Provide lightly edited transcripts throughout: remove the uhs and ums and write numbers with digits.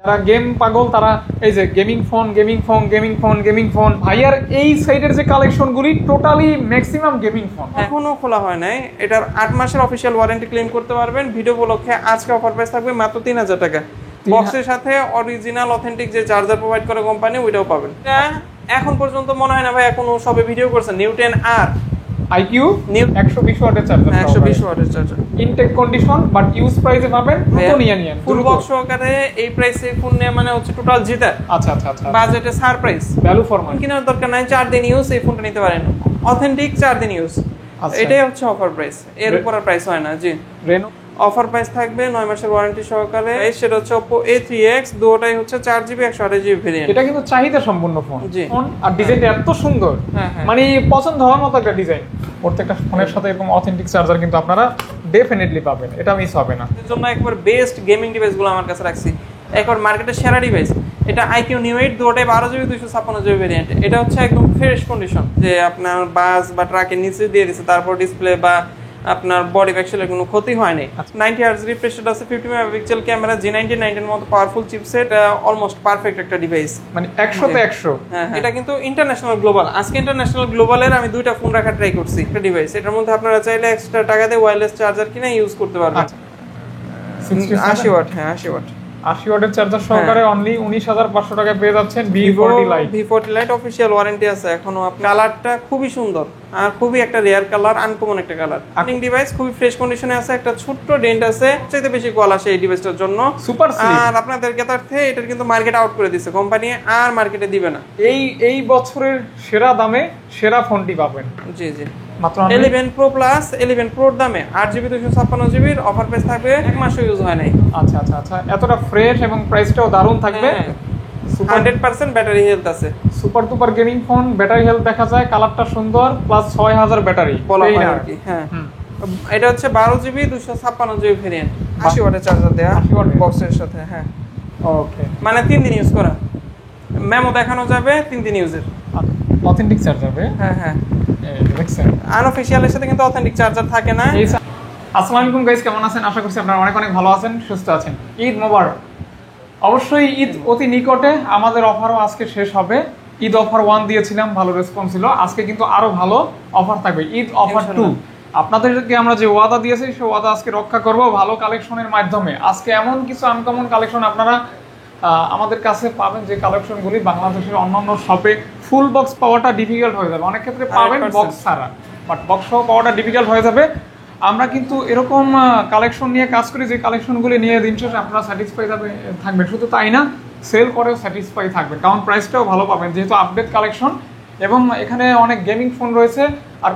যারা গেম পাগল তারা এই যে গেমিং ফোন ভাইয়ার এই সাইডের যে কালেকশনগুলি টোটালি ম্যাক্সিমাম গেমিং ফোন। এখনো খোলা হয় নাই, এটার 8 মাসের অফিসিয়াল ওয়ারেন্টি ক্লেম করতে পারবেন। ভিডিও উপলক্ষে আজকে অফার প্রাইস থাকবে মাত্র 3000 টাকা। বক্সের সাথে অরিজিনাল অথেন্টিক যে চার্জার প্রোভাইড করে কোম্পানি ওইটাও পাবেন। এখন পর্যন্ত মনে হয় না ভাই এখনো সবে ভিডিও করছে নিউ 10R IQ 120 ওয়াটের চার্জার, 120 ওয়াটের charger, intact condition but use প্রাইসে পাবেন। নতুন নিয়ে ফুল বক্স সহকারে এই প্রাইসে ফোন নেওয়া মানে হচ্ছে টোটাল জিতা। আচ্ছা বাজেটে সারপ্রাইজ, ভ্যালু ফর মানি। কেনার দরকার নাই, 4 দিন ইউজ এই ফোনটা নিতে পারেন, অথেন্টিক 4 দিন ইউজ। এটাই হচ্ছে অফার প্রাইস, এর উপর আর প্রাইস হয় না। জি, রেনো অফার প্রাইস থাকবে 9 মাসের ওয়ারেন্টি সহকারে। সেটা হচ্ছে Oppo A3X, দুটোটাই হচ্ছে 4GB 128GB ভেরিয়েন্ট। এটা কিন্তু চাহিদা সম্পূর্ণ ফোন। জি, আর ডিজাইনটা এত সুন্দর, মানে পছন্দ হওয়ার মতো একটা ডিজাইন। প্রত্যেকটা ফোনের সাথে এরকম অথেন্টিক চার্জার কিন্তু আপনারা ডেফিনেটলি পাবেন, এটা মিস হবে না। এর জন্য একবার বেস্ট গেমিং ডিভাইসগুলো আমার কাছে রাখছি, একবার মার্কেটের সেরা ডিভাইস। এটা IQ Neo 8, দুটোটাই 12GB 256GB variant. এটা হচ্ছে একদম ফ্রেশ কন্ডিশন, যে আপনার বাস বা ট্রাকের নিচে দিয়ে দিচ্ছে, তারপর ডিসপ্লে বা আপনার বডি প্যাক্সেলের কোনো ক্ষতি হয়নি। 90Hz রিফ্রেশ রেট আছে, 50 মেগাপিক্সেল ক্যামেরা, G90 এর মতো পাওয়ারফুল চিপসেট, অলমোস্ট পারফেক্ট একটা ডিভাইস, মানে 100 তে 100। হ্যাঁ, এটা কিন্তু ইন্টারন্যাশনাল গ্লোবাল। আজকে ইন্টারন্যাশনাল গ্লোবালের আমি দুইটা ফোন রাখা ট্রাই করছি একটা ডিভাইস। এটার মধ্যে আপনারা চাইলে এক্সট্রা টাকা দিয়ে ওয়্যারলেস চার্জার কিনে ইউজ করতে পারবেন। 80 ওয়াট, হ্যাঁ 80 ওয়াট, 80 ওয়াটের চার্জার সহকারে অনলি 19500 টাকায় পেয়ে যাচ্ছেন V40 Lite অফিশিয়াল ওয়ারেন্টি আছে এখনো। কালারটা খুবই সুন্দর আর খুবই একটা রেয়ার কালার, আনকমন একটা কালার। রানিং ডিভাইস খুবই ফ্রেশ কন্ডিশনে আছে, একটা ছোট্ট ডেন্ট আছে, চাইতে বেশি কল আসে এই ডিভাইসটার জন্য। Super slim. আর আপনাদের জ্ঞাতার্থে এটা কিন্তু মার্কেট আউট করে দিয়েছে কোম্পানি, আর মার্কেটে দিবে না। এই বছরের সেরা দামে সেরা ফোনটি পাবেন। জি মাত্র 11 Pro Plus 11 Proর দামে 8GB 256GB অফার প্রাইস থাকবে, এক মাসও ইউজ হয় নাই। আচ্ছা, এতটা ফ্রেশ এবং প্রাইসটাও দারুণ থাকবে। 100% ব্যাটারি হেলথ আছে, super duper gaming phone, battery health দেখা যায়, কালারটা সুন্দর, প্লাস 6000 ব্যাটারি বলা হয় আর কি। হ্যাঁ, এটা হচ্ছে 12GB 256GB ভেরিয়েন্ট, 80 ওয়াটের চার্জার দেয়া 80 ওয়াট বক্সের সাথে। হ্যাঁ, ওকে, মানে 3 দিন ইউজ করা, মেমো দেখানো যাবে 3 দিন ইউজের। Authentic charger. হ্যাঁ, দেখছেন আনঅফিশিয়ালের সাথে কিন্তু অথেন্টিক চার্জার থাকে না। আসসালামু আলাইকুম গাইস, কেমন আছেন? আশা করছি আপনারা অনেক ভালো আছেন, সুস্থ আছেন। ঈদ মোবারক। অবশ্যই ঈদ অতি নিকটে, আমাদের অফারও আজকে শেষ হবে। ঈদ অফার 1 দিয়েছিলাম, ভালো রেসপন্স ছিল। আজকে কিন্তু আরো ভালো অফার থাকবে, ঈদ অফার 2। আপনাদেরকে আমরা যে ওয়াদা দিয়েছি সেই ওয়াদা আজকে রক্ষা করব ভালো কালেকশনের মাধ্যমে। আজকে এমন কিছু আনকমন কালেকশন আপনারা আমাদের কাছে পাবেন, যে কালেকশনগুলি বাংলাদেশের অন্যান্য শপে ফুল বক্স পাওয়াটা ডিফিকাল্ট হয়ে যাবে। অনেক ক্ষেত্রে পাবেন বক্স ছাড়া, বাট বক্স সহ পাওয়াটা ডিফিকাল্ট হয়ে যাবে। আমরা কিন্তু এরকম কালেকশন নিয়ে কাজ করি, যে কালেকশনগুলি নিয়ে দিন শেষে আপনারা স্যাটিসফাই থাকবেন। শুধু তাই না, সেল করেও স্যাটিসফাই থাকবেন, কারণ প্রাইসটাও ভালো পাবেন, যেহেতু আপডেট কালেকশন এবং এখানে অনেক গেমিং ফোন রয়েছে। আর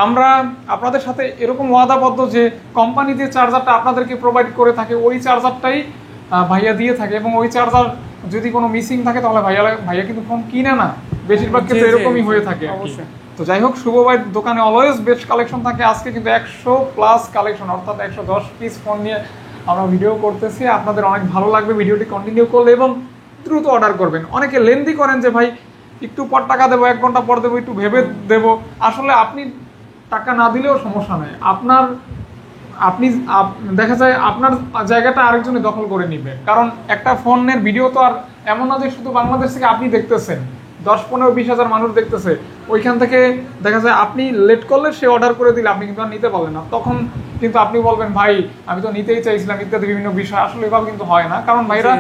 আমরা আপনাদের সাথে এরকম ওয়াদাবদ্ধ যে কোম্পানি যে চার্জারটা আপনাদেরকে প্রোভাইড করে থাকে, ওই চার্জারটাই ভাইয়া দিয়ে থাকে। এবং ওই চার্জার যদি কোনো মিসিং থাকে তাহলে ভাইয়া কিন্তু ফোন কিনে না, বেশিরভাগ ক্ষেত্রে এরকমই হয়ে থাকে। তো যাই হোক, শুভ ভাই দোকানে অলওয়েজ বেস্ট কালেকশন থাকে। আজকে কিন্তু 100+ কালেকশন, অর্থাৎ 110 পিস ফোন নিয়ে আমরা ভিডিও করতেছি। আপনাদের অনেক ভালো লাগবে ভিডিওটি কন্টিনিউ করলে, এবং দ্রুত অর্ডার করবেন। অনেকে লেন্দি করেন যে ভাই একটু পর টাকা দেবো, 1 ঘন্টা পর দেবো, একটু ভেবে দেবো। আসলে আপনি টাকা না দিলেও সমস্যা নেই, আপনি দেখা যায় আপনার জায়গাটা আরেকজনে দখল করে নিবে। কারণ একটা ফোনের ভিডিও তো আর এমন না যে শুধু বাংলাদেশ থেকে আপনি দেখতেছেন, 10-15-20 হাজার মানুষ দেখতেছে। ওইখান থেকে দেখা যায় আপনি লেট করলে সে অর্ডার করে দিলে আপনি কিন্তু আর নিতে পারবেন না। তখন কিন্তু আপনি বলবেন ভাই আমি তো নিতেই চাইছিলাম ইত্যাদি বিভিন্ন বিষয়। আসলে এভাবে কিন্তু হয় না, কারণ ভাইরা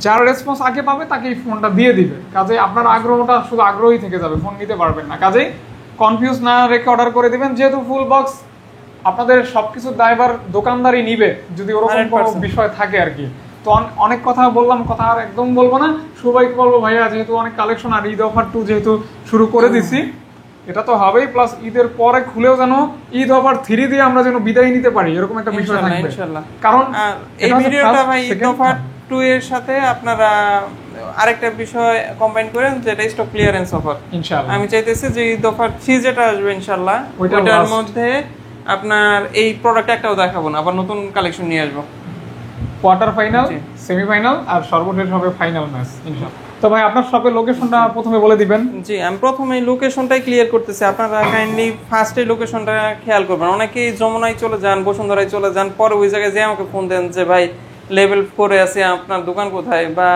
যার রেসপন্স আগে পাবে তাকে এই ফোনটা দিয়ে দিবে। কাজেই আপনার আগ্রহটা শুধু আগ্রহী থেকে যাবে, ফোন নিতে পারবেন না। কাজেই কনফিউজ না রেখে অর্ডার করে দিবেন। যেহেতু ফুল বক্স, আপনাদের সবকিছু দায়ভার দোকানদারই নিবে যদি ওরকম কোনো বিষয় থাকে আর কি। তো অনেক কথা বললাম, কথা আর একদম বলবো না। সবাইকে বলবো ভাইয়া, যেহেতু অনেক কালেকশন আর ঈদ অফার 2 যেহেতু শুরু করে দিছি, এটা তো হবেই। প্লাস ঈদের পরে খুলেও যেন ঈদ অফার 3 দিয়ে আমরা যেন বিদায় নিতে পারি, এরকম একটা বিষয় থাকবে ইনশাআল্লাহ। কারণ এই ভিডিওটা ভাই ঈদ অফার 2 এর সাথে আপনারা আরেকটা বিষয় কম্বাইন করেন, যেটা স্টক ক্লিয়ারেন্স অফার ইনশাআল্লাহ। আমি চাইতেছি যে ঈদ অফার 3 যেটা আসবে ইনশাআল্লাহ, ওটার মধ্যে আপনার এই প্রোডাক্ট একটাও দেখাবো না, আবার নতুন কালেকশন নিয়ে আসবো। কোয়ার্টার ফাইনাল, সেমিফাইনাল আর সর্বশেষ হবে ফাইনাল ম্যাচ ইনশাআল্লাহ। তো ভাই আপনার শপের লোকেশনটা প্রথমে বলে দিবেন। জি, আমি প্রথমেই লোকেশনটাই ক্লিয়ার করতেছি, আপনারা কাইন্ডলি ফার্স্টে লোকেশনটা খেয়াল করবেন। অনেকেই যমুনায় চলে যান, বসুন্ধরায় চলে যান, পরে ওই জায়গায় যে আমাকে ফোন দেন যে ভাই লেভেল 4-এ আছে আপনার দোকান কোথায়, বা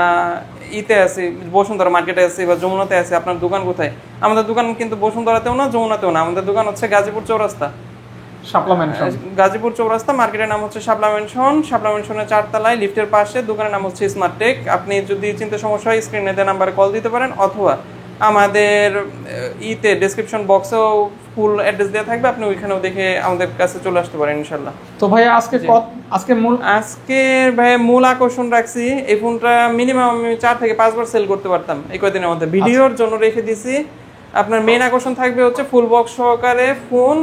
ইতে আছে বসুন্ধরা মার্কেটে আছে বা যমুনাতে আছে আপনার দোকান কোথায়। আমাদের দোকান কিন্তু বসুন্ধরাতেও না, যমুনাতেও না, আমাদের দোকান হচ্ছে গাজীপুর চৌরাস্তা, শাপলা ম্যানশন। গাজীপুর চৌরাস্তা, মার্কেটের নাম হচ্ছে শাপলা ম্যানশন। শাপলা ম্যানশনের 4 তলায় লিফটের পাশে দোকানের নাম হচ্ছে স্মার্ট টেক। আপনি যদি চিন্তা সমস্যা হয় স্ক্রিনে দেওয়া নাম্বারে কল দিতে পারেন, অথবা আমাদের ইতে ডেসক্রিপশন বক্সেও ফুল অ্যাড্রেস দেওয়া থাকবে, আপনি ওইখানেও দেখে আমাদের কাছে চলে আসতে পারেন ইনশাল্লাহ। তো ভাই আজকে ভাই মূল আকর্ষণ রাখছি, এই ফোনটা মিনিমাম আমি 4 থেকে 5 বার সেল করতে পারতাম এই কয়েকদিনের মধ্যে, ভিডিওর জন্য রেখে দিছি। আপনার মেইন আকর্ষণ থাকবে হচ্ছে ফুল বক্স সহকারে ফোন,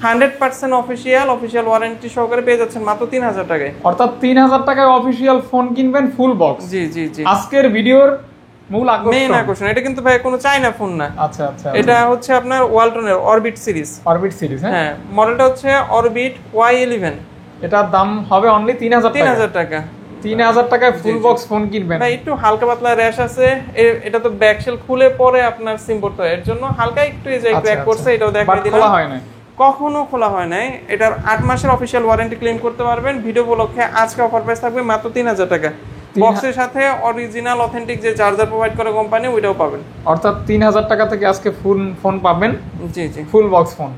100% অফিসিয়াল ওয়ারেন্টি সহকারে পেয়ে যাচ্ছেন মাত্র 3000 টাকায়। অর্থাৎ 3000 টাকায় অফিসিয়াল ফোন কিনবেন ফুল বক্স। জি জি জি, আজকের ভিডিওর মূল মেইন আকর্ষণ। এটা কিন্তু ভাই কোনো চাইনা ফোন না। আচ্ছা আচ্ছা, এটা হচ্ছে আপনার ওয়ালটনের অরবিট সিরিজ। অরবিট সিরিজ, হ্যাঁ, মডেলটা হচ্ছে অরবিট Y11। এটার দাম হবে অনলি 3000 টাকা। 3000 টাকায় ফুল বক্স ফোন কিনবেন। ভাই একটু হালকা পাতলা র্যাশ আছে, এটা তো ব্যাকশেল খুলে পরে আপনার সিম পড়তে হয়, এর জন্য হালকা একটু এই যে ক্র্যাক করছে, এটাও দেখাই দিলাম। খোলা হয় না, কখনো খোলা হয় নাই। এটার 8 মাসের অফিসিয়াল ওয়ারেন্টি ক্লেম করতে পারবেন। ভিডিও উপলক্ষে আজকে অফার প্রাইস থাকবে মাত্র 3000 টাকা। বক্সের সাথে অরিজিনাল অথেন্টিক যে চার্জার প্রোভাইড করে কোম্পানি, ওইটাও পাবেন। অর্থাৎ 3000 টাকা থেকে আজকে ফুল ফোন পাবেন। জি জি, ফুল বক্স ফোন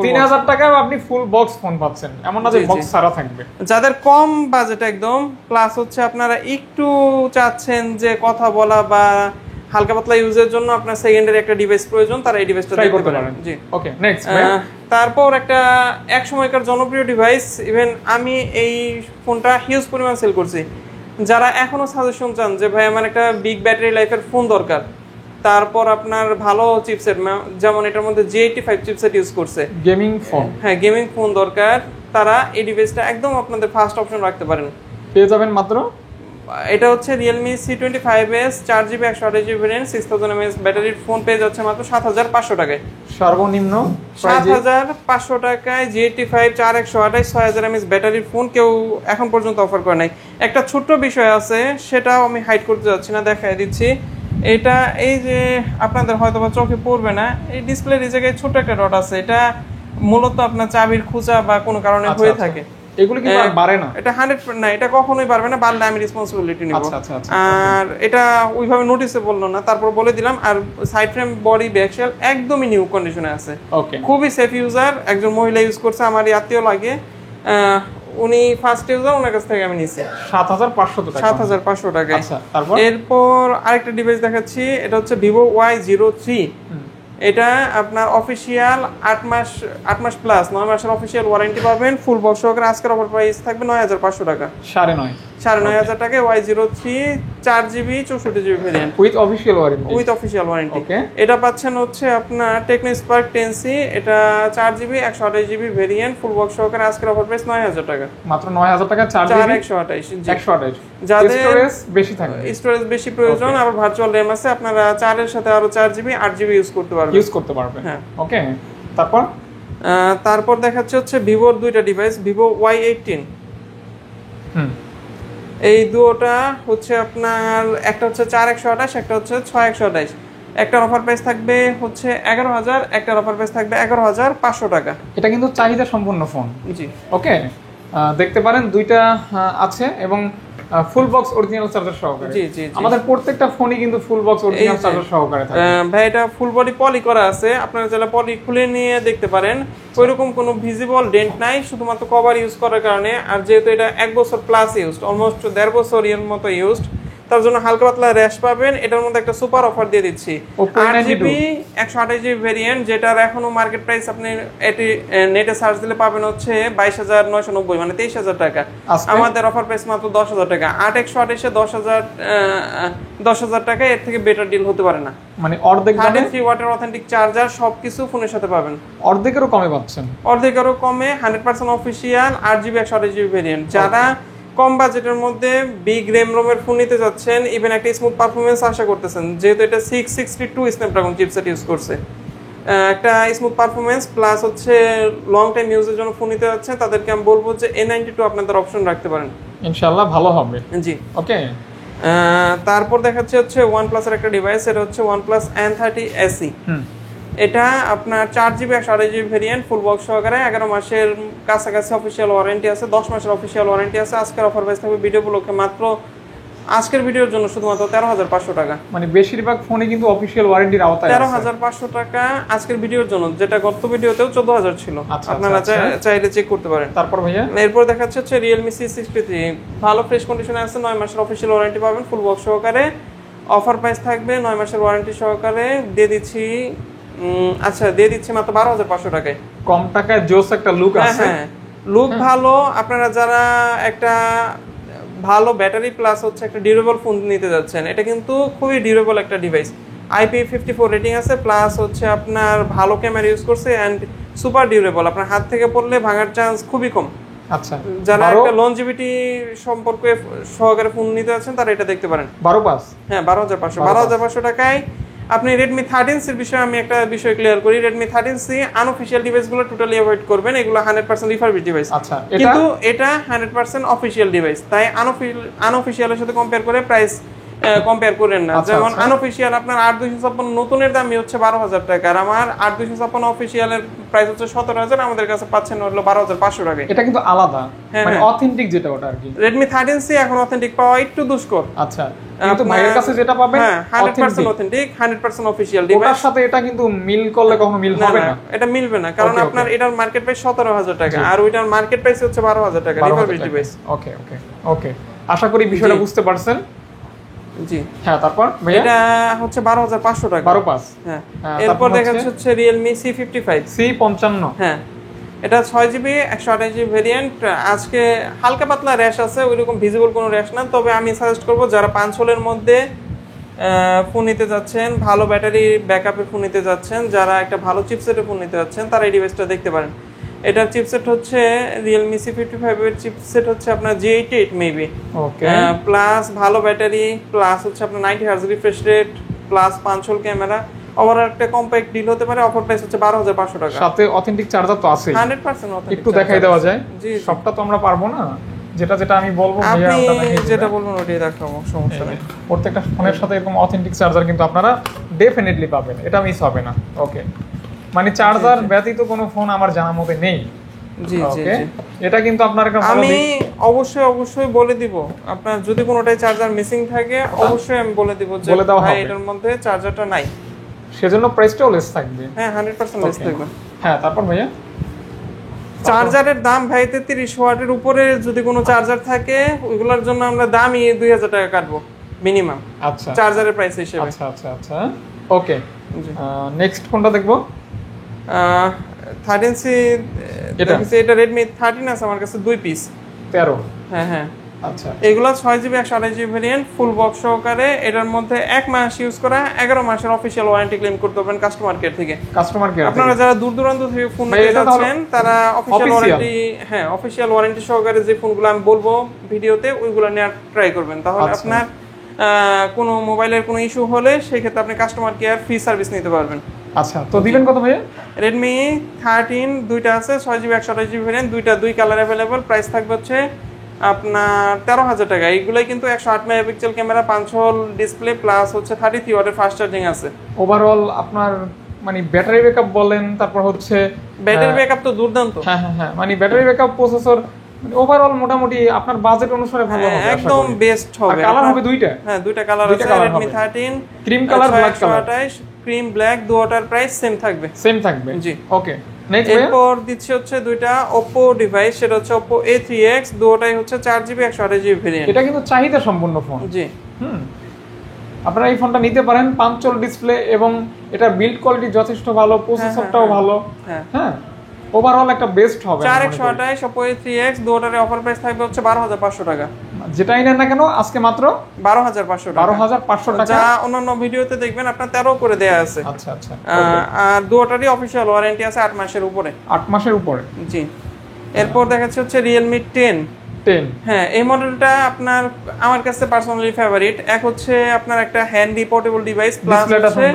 3000 টাকায় আপনি ফুল বক্স ফোন পাচ্ছেন, এমন না যে বক্স ছাড়া থাকবে। যাদের কম বাজেট একদম, প্লাস হচ্ছে আপনারা একটু চাচ্ছেন যে কথা বলা বা হালকা পাতলা ইউজের জন্য আপনার সেকেন্ডারি একটা ডিভাইস প্রয়োজন, তারা এই ডিভাইসটা ট্রাই করতে পারেন। জি, ওকে নেক্সট। তারপর একটা এক সময়কার জনপ্রিয় ডিভাইস, ইভেন আমি এই ফোনটা হিউজ পরিমাণ সেল করছি। যারা এখনো সাজেশন চান যে ভাই আমার একটা বিগ ব্যাটারি লাইফের ফোন দরকার, তারপর আপনার ভালো চিপসেট, যেমন এটার মধ্যে G85 চিপসেট ইউজ করছে, গেমিং ফোন, হ্যাঁ গেমিং ফোন দরকার, তারা এই ডিভাইসটা একদম আপনাদের ফার্স্ট অপশন রাখতে পারেন। পেয়ে যাবেন মাত্র, এটা হচ্ছে Realme C25s 4GB 128GB variant, 6000 mAh ব্যাটারির ফোন পেয়ে যাচ্ছে মাত্র 7500 টাকায়। সর্বনিম্ন 7500 টাকায় G85 4128 6000 mAh ব্যাটারির ফোন কেউ এখন পর্যন্ত অফার করে নাই। একটা ছোট্ট বিষয় আছে, সেটাও আমি হাইড করতে যাচ্ছি না, দেখাই দিচ্ছি। এটা এই যে আপনাদের হয়তো বা চোখে পড়বে না, এই ডিসপ্লের এই জায়গায় ছোট একটা ডট আছে, এটা মূলত আপনার চাবির খুঁজা বা কোনো কারণে হয়ে থাকে। এগুলো কি বাড়ে না? এটা 100% না, এটা কখনোই পারবে না, বাড়লে আমি রেসপন্সিবিলিটি নিব। আর এটা ওইভাবে নোটিসে বললো না, তারপর বলে দিলাম। আর সাইড ফ্রেম, বডি, ব্যাকশেল একদমই নিউ কন্ডিশনে আছে, খুবই সেফ ইউজার। একজন মহিলা ইউজ করছে, আমারই আত্মীয় লাগে, উনি ফার্স্ট ইউজার, ওনার কাছ থেকে আমি নিয়েছি 7500 টাকায়। এরপর আরেকটা ডিভাইস দেখাচ্ছি, এটা হচ্ছে Vivo Y03। এটা আপনার অফিসিয়াল 8 মাস প্লাস 9 মাসের অফিসিয়াল ওয়ারেন্টি পাবেন, ফুল বক্স সহকারে। আজকের অফার প্রাইস থাকবে 9500 টাকা, 9500 টাকায় Y03 4GB 64GB variant with official warranty. এটা পাচ্ছেন হচ্ছে আপনার টেকনো স্পার্ক 10C, এটা 4GB 128GB variant, full box সহকারে। আজকের অফার প্রাইস 9000 টাকা, মাত্র 9000 টাকা, 128। যাদের স্টোরেজ বেশি প্রয়োজন, আবার ভার্চুয়াল র‍্যাম আছে, আপনারা 4 এর সাথে আরো 4GB 8GB ইউজ করতে পারবেন। হ্যাঁ, ওকে। তারপর দেখাচ্ছে হচ্ছে ভিভোর দুইটা ডিভাইস, Vivo Y18। এই দুটোটা হচ্ছে আপনার, একটা হচ্ছে 4128, একটা হচ্ছে 6128। একটার অফার প্রাইস থাকবে হচ্ছে 11000, একটার অফার প্রাইস থাকবে 11500 টাকা। এটা কিন্তু চাহিদা সম্পন্ন ফোন। জি, ওকে, দেখতে পারেন দুইটা আছে এবং ফুল বক্স অরিজিনাল চার্জার সহকারে। জি জি, আমাদের প্রত্যেকটা ফোনই কিন্তু ফুল বক্স অরিজিনাল চার্জার সহকারে থাকে। ভাই এটা ফুল বডি পলি করা আছে, আপনারা চাইলে পলি খুলে নিয়ে দেখতে পারেন। ওইরকম কোনো ভিজিবল ডেন্ট নাই, শুধুমাত্র কভার ইউজ করার কারণে। আর যেহেতু এটা 1 বছর প্লাস ইউজড, অলমোস্ট 1.5 বছর এর মতো ইউজড, তার জন্য হালকা পাতলা র্যাশ পাবেন। এটার মধ্যে একটা সুপার অফার দিয়ে দিচ্ছি, 8GB 128GB ভেরিয়েন্ট, যেটার এখনো মার্কেট প্রাইস আপনি এটি নেটে সার্চ দিলে পাবেন হচ্ছে 22990, মানে 23000 টাকা। আমাদের অফার প্রাইস মাত্র 10000 টাকা। 8 128 10,000 টাকা, এর থেকে বেটার ডিল হতে পারে না। মানে অর্ধেক দামে 103 ওয়াটের অথেন্টিক চার্জার, সবকিছু ফোনের সাথে পাবেন। অর্ধেকেরও কমে পাচ্ছেন, অর্ধেকেরও কমে, 100% অফিসিয়াল 8GB 128GB ভেরিয়েন্ট। যারা কম বাজেটের মধ্যে বিগ র্যাম রোমের ফোন নিতে যাচ্ছেন, ইভেন একটা স্মুথ পারফরমেন্স আশা করতেছেন, যেহেতু এটা 662 স্ন্যাপড্রাগন চিপসেট ইউজ করছে, একটা স্মুথ পারফরমেন্স প্লাস হচ্ছে লং টাইম ইউজের জন্য ফোন নিতে যাচ্ছেন, তাদেরকে আমি বলবো যে A92 আপনাদের অপশন রাখতে পারেন, ইনশাআল্লাহ ভালো হবে। জি, ওকে। তারপর দেখাচ্ছে হচ্ছে OnePlus এর একটা ডিভাইস, এটা হচ্ছে OnePlus N30 SE। এটা আপনার 4GB 128GB variant full box সহকারে 11 মাসের কাছাকাছি অফিসিয়াল ওয়ারেন্টি আছে, 10 মাসের অফিসিয়াল ওয়ারেন্টি আছে। আজকের অফার প্রাইস থাকবে ভিডিও উপলক্ষে মাত্র আজকের ভিডিওর জন্য শুধুমাত্র 13,500 টাকা। মানে বেশিরভাগ ফোনে কিন্তু অফিসিয়াল ওয়ারেন্টির আওতায় আছে। 13,500 টাকা আজকের ভিডিওর জন্য, যেটা গত ভিডিওতেও 14,000 ছিল। আপনারা চাইলে চেক করতে পারেন। তারপর ভাইয়া এরপর দেখাচ্ছে হচ্ছে Realme C63, ভালো ফ্রেশ কন্ডিশনে আছে, 9 মাসের অফিসিয়াল ওয়ারেন্টি পাবেন ফুল বক্স সহকারে। অফার প্রাইস থাকবে 9 মাসের ওয়ারেন্টি সহকারে দিয়ে দিচ্ছি দিয়ে দিচ্ছি মাত্র 12,500 টাকায়। কম টাকায় জোস একটা লুক আছে। হ্যাঁ, লুক ভালো। আপনারা যারা একটা ভালো ব্যাটারি প্লাস হচ্ছে একটা ডিউরেবল ফোন নিতে যাচ্ছেন, এটা কিন্তু খুবই ডিউরেবল একটা ডিভাইস। IP54 রেটিং আছে, প্লাস হচ্ছে আপনার ভালো ক্যামেরা ইউজ করছে এন্ড সুপার ডিউরেবল। আপনার হাত থেকে পড়লে ভাঙার চান্স খুবই কম। আচ্ছা, যারা একটা লনজিভিটি সম্পর্কে সহকারে ফোন নিতে যাচ্ছেন তারা এটা দেখতে পারেন। 12,500 হ্যাঁ 12,500 টাকায় আপনি Redmi 13C এর বিষয়ে আমি একটা বিষয় ক্লিয়ার করি। Redmi 13C আনঅফিশিয়াল ডিভাইসগুলো টোটালি অ্যাভয়েড করবেন, এগুলো 100% রিফারবিশড ডিভাইস। আচ্ছা, কিন্তু এটা 100% অফিশিয়াল ডিভাইস, তাই আনঅফিশিয়ালের সাথে কম্পেয়ার করে প্রাইস কম্পেয়ার করেন না। যেমন আনঅফিশিয়াল আপনার 8256 নতুনের দামই হচ্ছে 12,000 টাকা, আর আমার 8256 অফিশিয়ালের প্রাইস হচ্ছে 17,000, আমাদের কাছে পাচ্ছেন হলো 12,500 টাকা। এটা কিন্তু আলাদা, মানে অথেন্টিক যেটা ওটা আর কি। Redmi 13C এখন অথেন্টিক পাওয়া একটু দুষ্কর। আচ্ছা, কিন্তু ভাইয়ের কাছে যেটা পাবেন 100% অথেন্টিক, 100% অফিশিয়াল ডিভাইস। ওটার সাথে এটা কিন্তু মিল করলে কখনো মিল হবে না। এটা মিলবে না, কারণ আপনার এটার মার্কেট প্রাইস 17,000 টাকা আর ওইটার মার্কেট প্রাইস হচ্ছে 12,000 টাকা রিফারবিশড ডিভাইস। ওকে ওকে ওকে, আশা করি বিষয়টা বুঝতে পারছেন। জি হ্যাঁ, তারপর এটা হচ্ছে 12,500 টাকা। 12,500। হ্যাঁ, এরপর দেখাচ্ছে হচ্ছে Realme C55। C55, হ্যাঁ এটা 6GB 128GB ভেরিয়েন্ট। আজকে হালকা পাতলা র্যাশ আছে, ওইরকম ভিজিবল কোনো র্যাশ না। তবে আমি সাজেস্ট করব যারা 5 মধ্যে ফোন নিতে যাচ্ছেন, ভালো ব্যাটারি ব্যাকআপের ফোন নিতে যাচ্ছেন, যারা একটা ভালো চিপসেটের ফোন নিতে যাচ্ছেন, তারা এই ডিভাইসটা দেখতে পারেন। এটার চিপসেট হচ্ছে Realme C55 এর চিপসেট হচ্ছে আপনার G88 মেবি। ওকে, প্লাস ভালো ব্যাটারি, প্লাস হচ্ছে আপনার 90 Hz refresh rate, plus 5 camera, overall একটা কম্প্যাক্ট ডিল হতে পারে। অফার প্রাইস হচ্ছে 12,500 টাকা। সাথে অথেন্টিক চার্জার তো আছে, 100% অথেন্টিক। একটু দেখাই দেওয়া যায়? জি, সবটা তো আমরা পারবো না, যেটা যেটা আমি বলবো ভাইয়া আপনি ওটা দেখাই যেটা বলবেন ওটাই দেখাবো, সমস্যা নেই। প্রত্যেকটা ফোনের সাথে এরকম অথেন্টিক চার্জার কিন্তু আপনারা ডেফিনেটলি পাবেন, এটা মিস হবে না। ওকে, মানে চার্জার ব্যতীত কোনো ফোন আমার জানা মতে নেই। জি জি জি, এটা কিন্তু আপনার একটা ভালো আমি অবশ্যই বলে দিব। আপনার যদি কোনোটাই চার্জার মিসিং থাকে অবশ্যই আমি বলে দিব যে ভাই এটার মধ্যে চার্জারটা নাই, সেজন্য প্রাইসটাও লেস থাকবে। হ্যাঁ 100% লেস থাকবে। হ্যাঁ, তারপর ভাইয়া চার্জারের দাম ভাই 33 ওয়াটের উপরে যদি কোনো চার্জার থাকে ওইগুলোর জন্য আমরা দামই 2,000 টাকা কাটবো মিনিমাম। আচ্ছা, চার্জারের প্রাইস হিসেবে। আচ্ছা আচ্ছা আচ্ছা, ওকে। নেক্সট কোনটা দেখবো? 13C এটা Redmi 13 আছে আমার কাছে 2 পিস 13। হ্যাঁ হ্যাঁ, আচ্ছা, এগুলো 6GB 128GB variant full box সহকারে। এটার মধ্যে 1 মাস ইউজ করা 11 মাসের অফিশিয়াল ওয়ারেন্টি ক্লেম করতে পারবেন কাস্টমার কেয়ার থেকে। কাস্টমার কেয়ার আপনারা যারা দূর দূরান্ত থেকে ফোন নিতে যাচ্ছেন তারা অফিশিয়াল ওয়ারেন্টি, হ্যাঁ অফিশিয়াল ওয়ারেন্টি সহকারে যে ফোনগুলো আমি বলবো ভিডিওতে ওইগুলো নেওয়ার ট্রাই করবেন। তাহলে আপনার কোনো মোবাইলের কোনো ইস্যু হলে সেই ক্ষেত্রে আপনি কাস্টমার কেয়ার ফ্রি সার্ভিস নিতে পারবেন। আচ্ছা, তো দিবেন কত ভাইয়া? Redmi 13 দুইটা আছে, 6GB 128GB ভেরিয়েন্ট, দুই কালার अवेलेबल। প্রাইস থাকবে হচ্ছে আপনার 13,000 টাকা। এইগুলাই কিন্তু 108 মেগাপিক্সেল ক্যামেরা, 5 ডিসপ্লে, প্লাস হচ্ছে 33 ওয়াটের ফাস্ট চার্জিং আছে। ওভারঅল আপনার মানে ব্যাটারি ব্যাকআপ বলেন, তারপর হচ্ছে ব্যাটারি ব্যাকআপ তো দুর্দান্ত। হ্যাঁ হ্যাঁ হ্যাঁ, মানে ব্যাটারি ব্যাকআপ, প্রসেসর, ওভারঅল মোটামুটি আপনার বাজেট অনুসারে ভালো হবে, একদম বেস্ট হবে। কালার হবে দুইটা? হ্যাঁ দুইটা কালার আছে। Redmi 13 cream colour, black colour, cream black, দুটোটার প্রাইস সেম থাকবে। জি, ওকে। নেক্সট এরপর দিচ্ছি হচ্ছে দুইটা Oppo ডিভাইস, সেটা হচ্ছে Oppo A3X, দুটোটাই হচ্ছে 4GB 128GB ভেরিয়েন্ট। এটা কিন্তু চাহিদা সম্পন্ন ফোন। জি, আপনারা এই ফোনটা নিতে পারেন। 5 ডিসপ্লে এবং এটা বিল্ড কোয়ালিটি যথেষ্ট ভালো, প্রসেসরটাও ভালো। হ্যাঁ, ওভারঅল একটা বেস্ট হবে। 4X128 Oppo A3X, দুটোটার offer price থাকবে হচ্ছে 12,500 টাকা। যেটাই নেন না কেন আজকে মাত্র 12,500 টাকা। 12,500 টাকা, যা অন্যান্য ভিডিওতে দেখবেন আপনার 13 করে দেয়া আছে। আচ্ছা আচ্ছা, আর দুটোটারই অফিশিয়াল ওয়ারেন্টি আছে 8 মাসের উপরে। 8 মাসের উপরে, জি। এরপর দেখাচ্ছে হচ্ছে Realme 10। হ্যাঁ, এই মডেলটা আপনার আমার কাছে পার্সোনালি ফেভারিট। এক হচ্ছে আপনার একটা হ্যান্ডি পোর্টেবল ডিভাইস, প্লাস হচ্ছে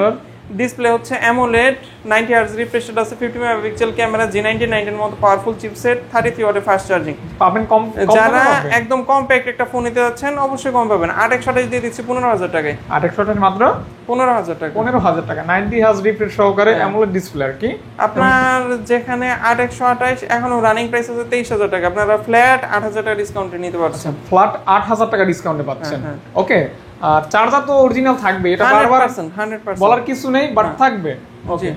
ডিসপ্লে হচ্ছে অ্যামোলেড 90 হার্জ রিফ্রেশ রেট আছে 50 মেগাপিক্সেল ক্যামেরা G99 এর মতো পাওয়ারফুল চিপসেট 33 ওয়াটের ফাস্ট চার্জিং পাবেন কম যারা একদম কম্প্যাক্ট একটা ফোন নিতে যাচ্ছেন অবশ্যই কম পাবেন 8 দিয়ে দিচ্ছি 15000 টাকায় 8 মাত্র 15000 টাকা 15000 টাকা 90 হার্জ রিফ্রেশ সহকারে অ্যামোলেড ডিসপ্লে আর কি আপনার যেখানে 8128 এখনো রানিং প্রাইস আছে 23000 টাকা আপনারা ফ্ল্যাট 8000 টাকা ডিসকাউন্টে নিতে পারছেন ফ্ল্যাট 8000 টাকা ডিসকাউন্টে পাচ্ছেন ওকে আর চার্জার তো অরিজিনাল থাকবে এটা বারবার 100% বলার কিছু নেই বাট থাকবে ওকে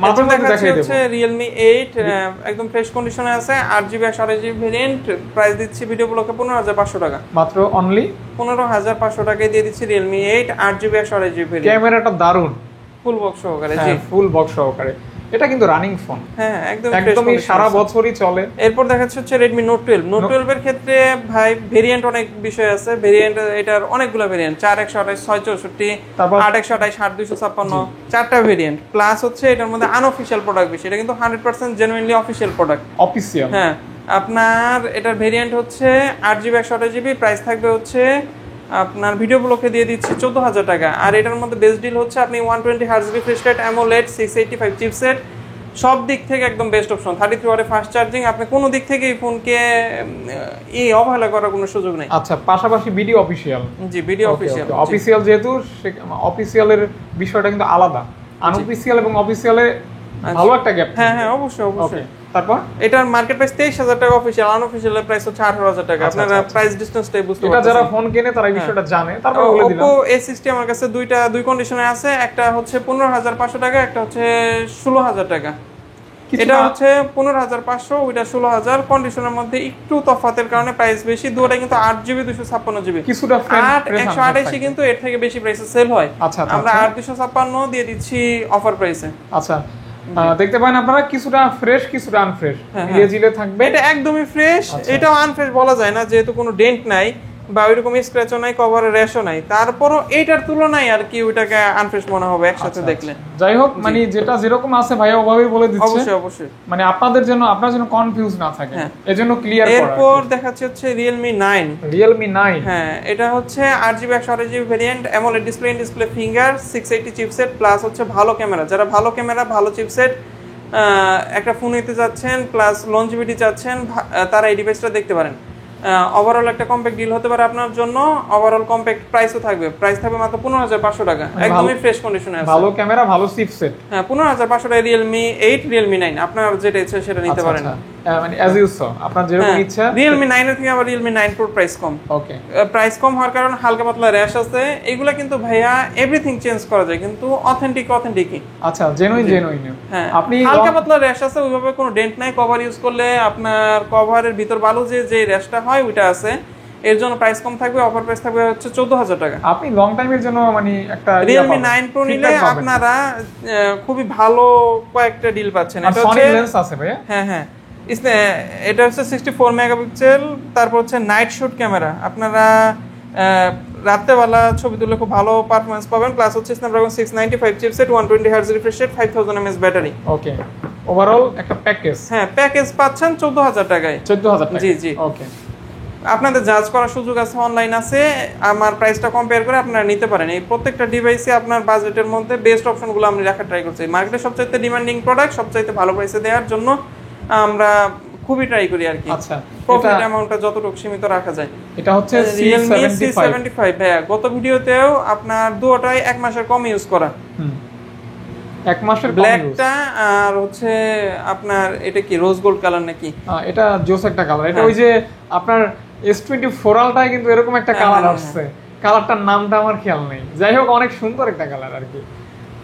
মাত্র দেখাই দেব হচ্ছে Realme 8 একদম ফ্রেশ কন্ডিশনে আছে 8GB 128GB ভেরিয়েন্ট প্রাইস দিচ্ছি ভিডিও ব্লকে 15500 টাকা মাত্র অনলি 15500 টাকায় দিয়ে দিচ্ছি Realme 8 8GB 128GB ভেরিয়েন্ট ক্যামেরাটা দারুণ ফুল বক্স সহকারে জি ফুল বক্স সহকারে এটা কিন্তু রানিং ফোন হ্যাঁ একদমই সারা বছরই চলে এরপর দেখাচ্ছে হচ্ছে Redmi Note 12 Note 12 এর ক্ষেত্রে ভাই ভেরিয়েন্ট অনেক বিষয় আছে ভেরিয়েন্ট এটার অনেকগুলো ভেরিয়েন্ট 4128 664 তারপর 8128 8256 চারটা ভেরিয়েন্ট প্লাস হচ্ছে এটার মধ্যে আনঅফিশিয়াল প্রোডাক্ট বেশি এটা কিন্তু 100% জেনুইনলি অফিশিয়াল প্রোডাক্ট অফিশিয়াল হ্যাঁ আপনার এটার ভেরিয়েন্ট হচ্ছে 8GB 128GB প্রাইস থাকবে হচ্ছে আপনার ভিডিও ব্লকে দিয়ে দিচ্ছি 14000 টাকা আর এটার মধ্যে বেস্ট ডিল হচ্ছে আপনি 120 hertz refresh rate AMOLED 685 chipset সব দিক থেকে একদম বেস্ট অপশন 33 ওয়াটের ফাস্ট চার্জিং আপনি কোনো দিক থেকে এই ফোনকে অবহেলা করার কোনো সুযোগ নেই আচ্ছা পাশাপাশি ভিডিও অফিশিয়াল জি ভিডিও অফিশিয়াল অফিশিয়াল যেহেতু অফিশিয়ালের বিষয়টা কিন্তু আলাদা আনঅফিশিয়াল এবং অফিশিয়ালে ভালো একটা গ্যাপ হ্যাঁ অবশ্যই তারপর এটার মার্কেট প্রাইস 23000 টাকা অফিশিয়াল আনঅফিশিয়াল প্রাইস হচ্ছে 18000 টাকা আপনারা প্রাইস ডিসটেন্সটাই বুঝতে পারছেন এটা যারা ফোন কিনে তারা এই বিষয়টা জানে তারপর বলে দিলাম Oppo A60 আমার কাছে দুই কন্ডিশনে আছে একটা হচ্ছে 15500 টাকা একটা হচ্ছে 16000 টাকা এটা হচ্ছে 15500 ওইটা 16000 কন্ডিশনের মধ্যে একটু তফাতের কারণে প্রাইস বেশি দুটোটা কিন্তু 8GB 256GB কিছুটা 128 কিন্তু এর থেকে বেশি প্রাইসে সেল হয় আমরা 8256 দিয়ে দিচ্ছি অফার প্রাইসে আচ্ছা দেখতে পারেন আপনারা কিছুটা ফ্রেশ কিছুটা আনফ্রেশ মিলিয়ে জিলে থাকবে এটা একদমই ফ্রেশ এটাও আনফ্রেশ বলা যায় না যেহেতু কোনো ডেন্ট নাই বা ওইরকম স্ক্র্যাচও নাই কভারের র্যাশও নাই তারপরও এটার তুলনায় আর কি ওইটাকে আনফ্রেশ মনে হবে একসাথে দেখলে যাই হোক মানে যেটা যেরকম আছে ভাইয়া ওভাবেই বলে দিচ্ছে অবশ্যই মানে আপনার জন্য কনফিউজ না থাকে এজন্য ক্লিয়ার করা এরপর দেখাচ্ছে হচ্ছে Realme 9 হ্যাঁ এটা হচ্ছে 8GB 128GB variant AMOLED display finger 680 chipset plus হচ্ছে ভালো ক্যামেরা যারা ভালো ক্যামেরা ভালো চিপসেট একটা ফোন নিতে যাচ্ছেন প্লাস লঞ্জিভিটি চাচ্ছেন তারা এই ডিভাইসটা দেখতে পারেন ওভারঅল একটা কম্প্যাক্ট ডিল হতে পারে আপনার জন্য ওভারঅল কম্প্যাক্ট প্রাইসও থাকবে প্রাইস থাকবে মাত্র 15500 টাকা একদমই ফ্রেশ কন্ডিশনে আছে ভালো ক্যামেরা ভালো চিপসেট হ্যাঁ 15500 টাকা Realme 8 Realme 9 আপনার যেটা ইচ্ছা সেটা নিতে পারেন মানে অ্যাজ ইউ সো আপনার যেরকম ইচ্ছা Realme 9 এর থেকে আবার Realme 9 Pro প্রাইস কম ওকে প্রাইস কম হওয়ার কারণে হালকা পাতলা র‍্যাশ আছে এগুলা কিন্তু ভাইয়া এভরিথিং চেঞ্জ করা যায় কিন্তু অথেন্টিকই আচ্ছা জেনুইন হ্যাঁ আপনি হালকা পাতলা র‍্যাশ আছে ওইভাবে কোনো ডেন্ট নাই কভার ইউজ করলে আপনার কভারের ভিতর ভালো যে র‍্যাশটা হয় ওইটা আছে এর জন্য প্রাইস কম থাকবে অফার প্রাইস থাকবে হচ্ছে 14000 টাকা আপনি লং টাইমের জন্য মানে একটা Realme 9 Pro নিলে আপনারা খুবই ভালো কয়েকটা ডিল পাচ্ছেন এটা হচ্ছে সনি লেন্স আছে ভাইয়া হ্যাঁ এটা হচ্ছে 64 মেগাপিক্সেল তারপর হচ্ছে নাইট শুট ক্যামেরা আপনারা রাত্রেবেলা ছবি তুললে খুব ভালো পারফরম্যান্স পাবেন প্লাস হচ্ছে Snapdragon 695 chipset 120 hertz refresh rate 5000 mAh battery ওকে ওভারঅল একটা প্যাকেজ হ্যাঁ প্যাকেজ পাচ্ছেন 14000 টাকায় 14000 টাকা জি ওকে আপনাদের জাজ করার সুযোগ আছে অনলাইন আছে আমার প্রাইসটা কম্পেয়ার করে আপনারা নিতে পারেন এই প্রত্যেকটা ডিভাইসে আপনার বাজেটের মধ্যে বেস্ট অপশনগুলো আমি রাখার ট্রাই করছি মার্কেটে সবচাইতে ডিমান্ডিং প্রোডাক্ট সবচাইতে ভালো প্রাইসে দেওয়ার জন্য আমরা খুবই ট্রাই করি আর কি আচ্ছা প্রফিট অ্যামাউন্টটা যতটুকু সীমিত রাখা যায় এটা হচ্ছে Realme C75 ভাইয়া গত ভিডিওতেও আপনার দুটোটাই এক মাসের কম ইউজ করা এক মাসের ব্ল্যাকটা আর হচ্ছে আপনার এটা কি রোজ গোল্ড কালার নাকি এটা জোস একটা কালার এটা ওই যে আপনার S24 আলটায় কিন্তু এরকম একটা কালার আসছে কালারটার নামটা আমার খেয়াল নেই যাই হোক অনেক সুন্দর একটা কালার আর কি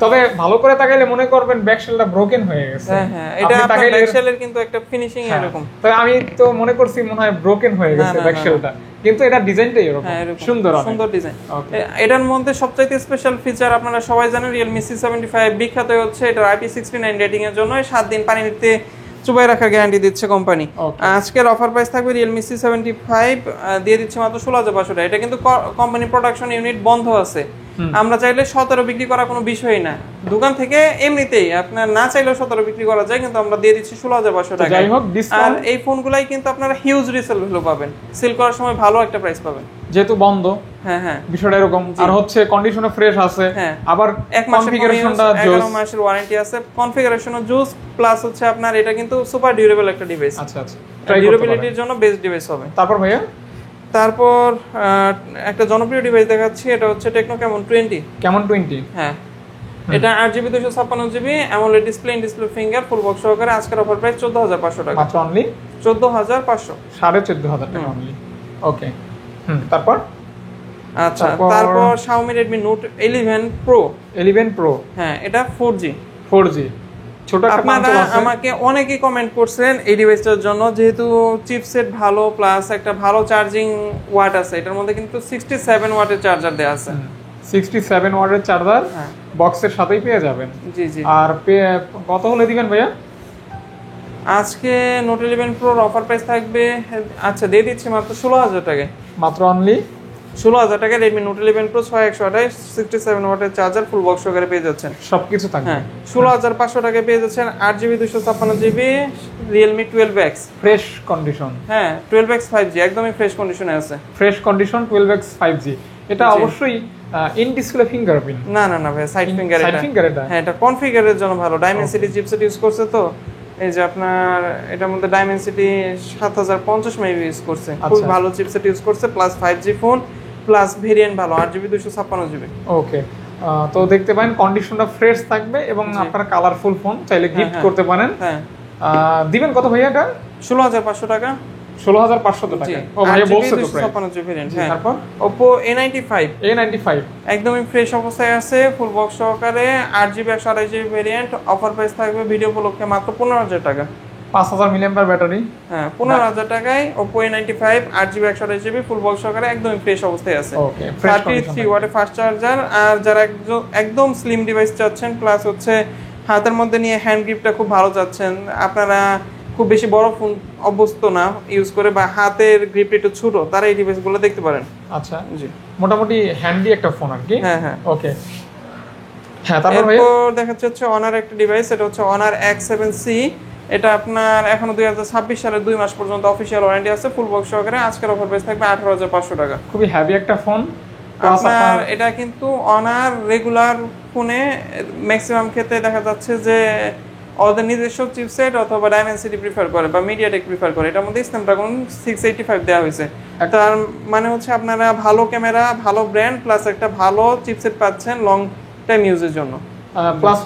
তবে ভালো করে তাকাইলে মনে করবেন ব্যাকশেলটা ব্রোকেন হয়ে গেছে হ্যাঁ এটা আপনার ব্যাকশেলের কিন্তু একটা ফিনিশিং এরকম তবে আমি তো মনে করছি মনে হয় ব্রোকেন হয়ে গেছে ব্যাকশেলটা কিন্তু এটা ডিজাইনটাই এরকম সুন্দর ডিজাইন এটার মধ্যে সবচেয়ে স্পেশাল ফিচার আপনারা সবাই জানেন Realme C75 বিখ্যাত হচ্ছে এটা IP69 রেটিং এর জন্য 7 দিন পানিতে চুবাই রাখার গ্যারান্টি দিচ্ছে কোম্পানি আজকের অফার প্রাইস থাকবে Realme C75 দিয়ে দিচ্ছে মাত্র 16500 টাকা এটা কিন্তু কোম্পানি প্রোডাকশন ইউনিট বন্ধ আছে আমরা চাইলে 17 বিক্রি করা কোনো বিষয়ই না দোকান থেকে এমনিতেই আপনার না চাইলেও 17 বিক্রি করা যায় কিন্তু আমরা দিয়ে দিচ্ছি 16500 টাকা আর এই ফোনগুলাই কিন্তু আপনারা হিউজ রিসেল ভ্যালু পাবেন সেল করার সময় ভালো একটা প্রাইস পাবেন যেহেতু বন্ধ হ্যাঁ হ্যাঁ বিষয়টা এরকম। আর হচ্ছে কন্ডিশনও ফ্রেশ আছে, হ্যাঁ আবার এক মাসের কনফিগারেশনটা 11 মাসের ওয়ারেন্টি আছে, কনফিগারেশনও জুস, প্লাস হচ্ছে আপনার এটা কিন্তু সুপার ডিউরেবল একটা ডিভাইস। আচ্ছা আচ্ছা, ট্রাই করতে পারেন। ডিউরেবিলিটির জন্য বেস্ট ডিভাইস হবে। তারপর ভাইয়া তারপর একটা জনপ্রিয় ডিভাইস দেখাচ্ছি, এটা হচ্ছে টেকনো ক্যামন 20। কেমন 20? হ্যাঁ, এটা 8GB 256GB AMOLED display, in display finger, full box সহকারে। আজকের অফার প্রাইস 14500 টাকা, মাত্র অনলি 14500, 14500 টাকা অনলি। ওকে, তারপর আচ্ছা তারপর Xiaomi Redmi Note 11 Pro। 11 Pro, হ্যাঁ এটা 4G। 4G, ছোট একটা আপনারা পাঞ্চল আছে। আমাকে অনেকেই কমেন্ট করছেন এই ডিভাইসটার জন্য, যেহেতু চিপসেট ভালো প্লাস একটা ভালো চার্জিং ওয়াট আছে, এটার মধ্যে কিন্তু 67 ওয়াটের চার্জার দেয়া আছে। 67 ওয়াটের চার্জার হ্যাঁ বক্সের সাথেই পেয়ে যাবেন। জি জি। আর কত হলে দিবেন ভাইয়া? আজকে Note 11 Pro অফার প্রাইস থাকবে, আচ্ছা দিয়ে দিচ্ছি মাত্র 16000 টাকায়। মাত্র অনলি 16000 টাকায় Redmi Note 11 Pro 6128 67 ওয়াটের চার্জার, ফুল বক্স সহকারে পেয়ে যাচ্ছেন। সবকিছু থাকবে। হ্যাঁ 16500 টাকায় পেয়ে যাচ্ছেন 8GB 256GB Realme 12X fresh condition. হ্যাঁ 12X 5G একদমই ফ্রেশ কন্ডিশনে আছে। ফ্রেশ কন্ডিশন 12X 5G, এটা অবশ্যই ইন ডিসপ্লে ফিঙ্গারপ্রিন্ট। না না না ভাই, সাইড ফিঙ্গার সাইড এটা। ফিঙ্গার এটা। হ্যাঁ এটা কনফিগারের জন্য ভালো, ডাইমেনসিটি চিপসেট ইউজ করছে তো, এই যে আপনার এটার মধ্যে ডাইমেনসিটি 7050 মেবি ইউজ করছে, খুব ভালো চিপসেট ইউজ করছে, plus 5G phone, plus variant ভালো 8GB 256GB। ওকে, তো দেখতে পারেন কন্ডিশনটা ফ্রেশ থাকবে এবং আপনার কালারফুল ফোন চাইলে গিফট করতে পারেন। হ্যাঁ দিবেন কত ভাইয়া এটা? 16500 টাকা। 16500 টাকা। ও ভাইয়া বলছে তো প্রাইস। 256GB variant. হ্যাঁ তারপর Oppo A95 A95 একদমই ফ্রেশ অবস্থায় আছে, ফুল বক্স সহকারে 8GB 128GB variant. Offer price থাকবে ভিডিও উপলক্ষে মাত্র 15000 টাকা। 5000 মিলিঅ্যাম্পিয়ার ব্যাটারি। হ্যাঁ 15000 টাকায় Oppo A95 8GB 128GB full box সহকারে একদমই ফ্রেশ অবস্থায় আছে। ওকে, ফ্রেশ কন্ডিশন। 33 ওয়াটের ফাস্ট চার্জার। আর যারা একদম স্লিম ডিভাইস চাচ্ছেন, প্লাস হচ্ছে হাতের মধ্যে নিয়ে হ্যান্ড গ্রিপটা খুব ভালো চাচ্ছেন, আপনারা খুব বেশি বড় ফোন অভ্যস্ত না ইউজ করে, বা হাতের গ্রিপটা একটু ছোট, তারা এই ডিভাইসগুলো দেখতে পারেন। আচ্ছা জি মোটামুটি হ্যান্ডি একটা ফোন আর কি। হ্যাঁ হ্যাঁ ওকে, হ্যাঁ তারপর ভাই এরপর দেখাচ্ছে হচ্ছে Honor একটা ডিভাইস, এটা হচ্ছে Honor X7C। এটা আপনার এখনো 2026 সালের 2 মাস পর্যন্ত অফিশিয়াল ওয়ারেন্টি আছে, ফুল বক্স সহকারে। আজকের অফার প্রাইস থাকবে 18500 টাকা। খুবই হেভি একটা ফোন। আপনার এটা কিন্তু Honor রেগুলার ফোনে ম্যাক্সিমাম ক্ষেত্রে দেখা যাচ্ছে যে ওদের নিজস্ব চিপসেট অথবা ডাইমেনসিটি প্রিফার করে বা মিডিয়াটেক প্রিফার করে, এটার মধ্যে স্ন্যাপড্রাগন 685 দেওয়া হয়েছে। তার মানে হচ্ছে আপনারা ভালো ক্যামেরা, ভালো ব্র্যান্ড, প্লাস একটা ভালো চিপসেট পাচ্ছেন লং টাইম ইউজের জন্য। প্লাস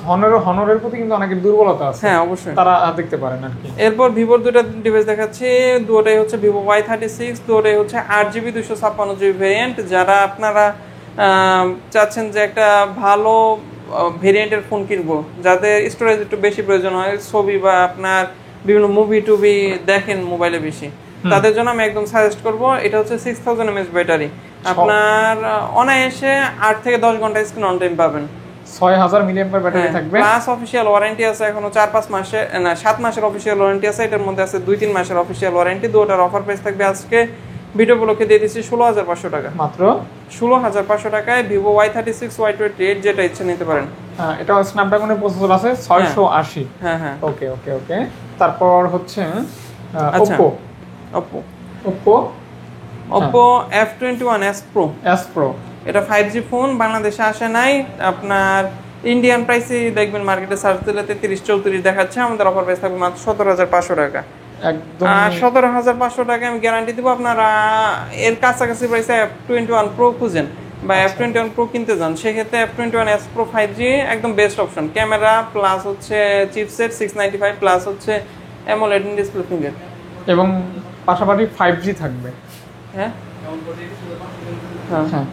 হনরের প্রতি কিন্তু অনেকের দুর্বলতা আছে। হ্যাঁ অবশ্যই, তারা দেখতে পারেন আর কি। এরপর ভিভোর দুটো ডিভাইস দেখাচ্ছি, দুটোই হচ্ছে Vivo Y36, দুটোই হচ্ছে 8GB 256GB ভেরিয়েন্ট। যারা আপনারা চাচ্ছেন যে একটা ভালো ভেরিয়েন্টের ফোন কিনবো, যাদের স্টোরেজ একটু বেশি প্রয়োজন হয়, ছবি বা আপনার বিভিন্ন মুভি টুবি দেখেন মোবাইলে বেশি, তাদের জন্য আমি একদম সাজেস্ট করব। এটা হচ্ছে 6000 mAh ব্যাটারি, আপনার অনায়াসে 8 থেকে 10 ঘন্টা স্ক্রিন অন টাইম পাবেন। 6000 মিলিঅ্যাম্পিয়ার ব্যাটারি থাকবে, প্লাস অফিশিয়াল ওয়ারেন্টি আছে এখনো 4-5 মাসে, না 7 মাসের অফিশিয়াল ওয়ারেন্টি আছে, এটার মধ্যে আছে 2-3 মাসের অফিশিয়াল ওয়ারেন্টি। দুটোর অফার প্রাইস থাকবে আজকে ভিডিও উপলক্ষে দিয়ে দিচ্ছি 16500 টাকা। মাত্র 16500 টাকায় Vivo Y36 Y28 যেটা ইচ্ছে নিতে পারেন। এটা স্ন্যাপড্রাগনের প্রসেসর আছে 680। হ্যাঁ হ্যাঁ ওকে ওকে ওকে। তারপর হচ্ছে আচ্ছা Oppo Oppo Oppo Oppo F21s Pro। S Pro এটা 5G ফোন, বাংলাদেশে আসে নাই। আপনার ইন্ডিয়ান প্রাইসে দেখবেন মার্কেটে সার্চ দিলে 33-34 দেখাচ্ছে, আমাদের অফার প্রাইস থাকবে মাত্র 17500 টাকা। একদম 17500 টাকা আমি গ্যারান্টি দিব। আপনারা এর কাছাকাছি প্রাইসে F21 Pro খুঁজেন বা F21 Pro কিনতে যান, সেক্ষেত্রে F21s Pro 5G একদম বেস্ট অপশন। ক্যামেরা প্লাস হচ্ছে চিপসেট 695 প্লাস হচ্ছে অ্যামোলেড ডিসপ্লে ফিঙ্গার, এবং পাশাপাশি 5G থাকবে। হ্যাঁ হ্যাঁ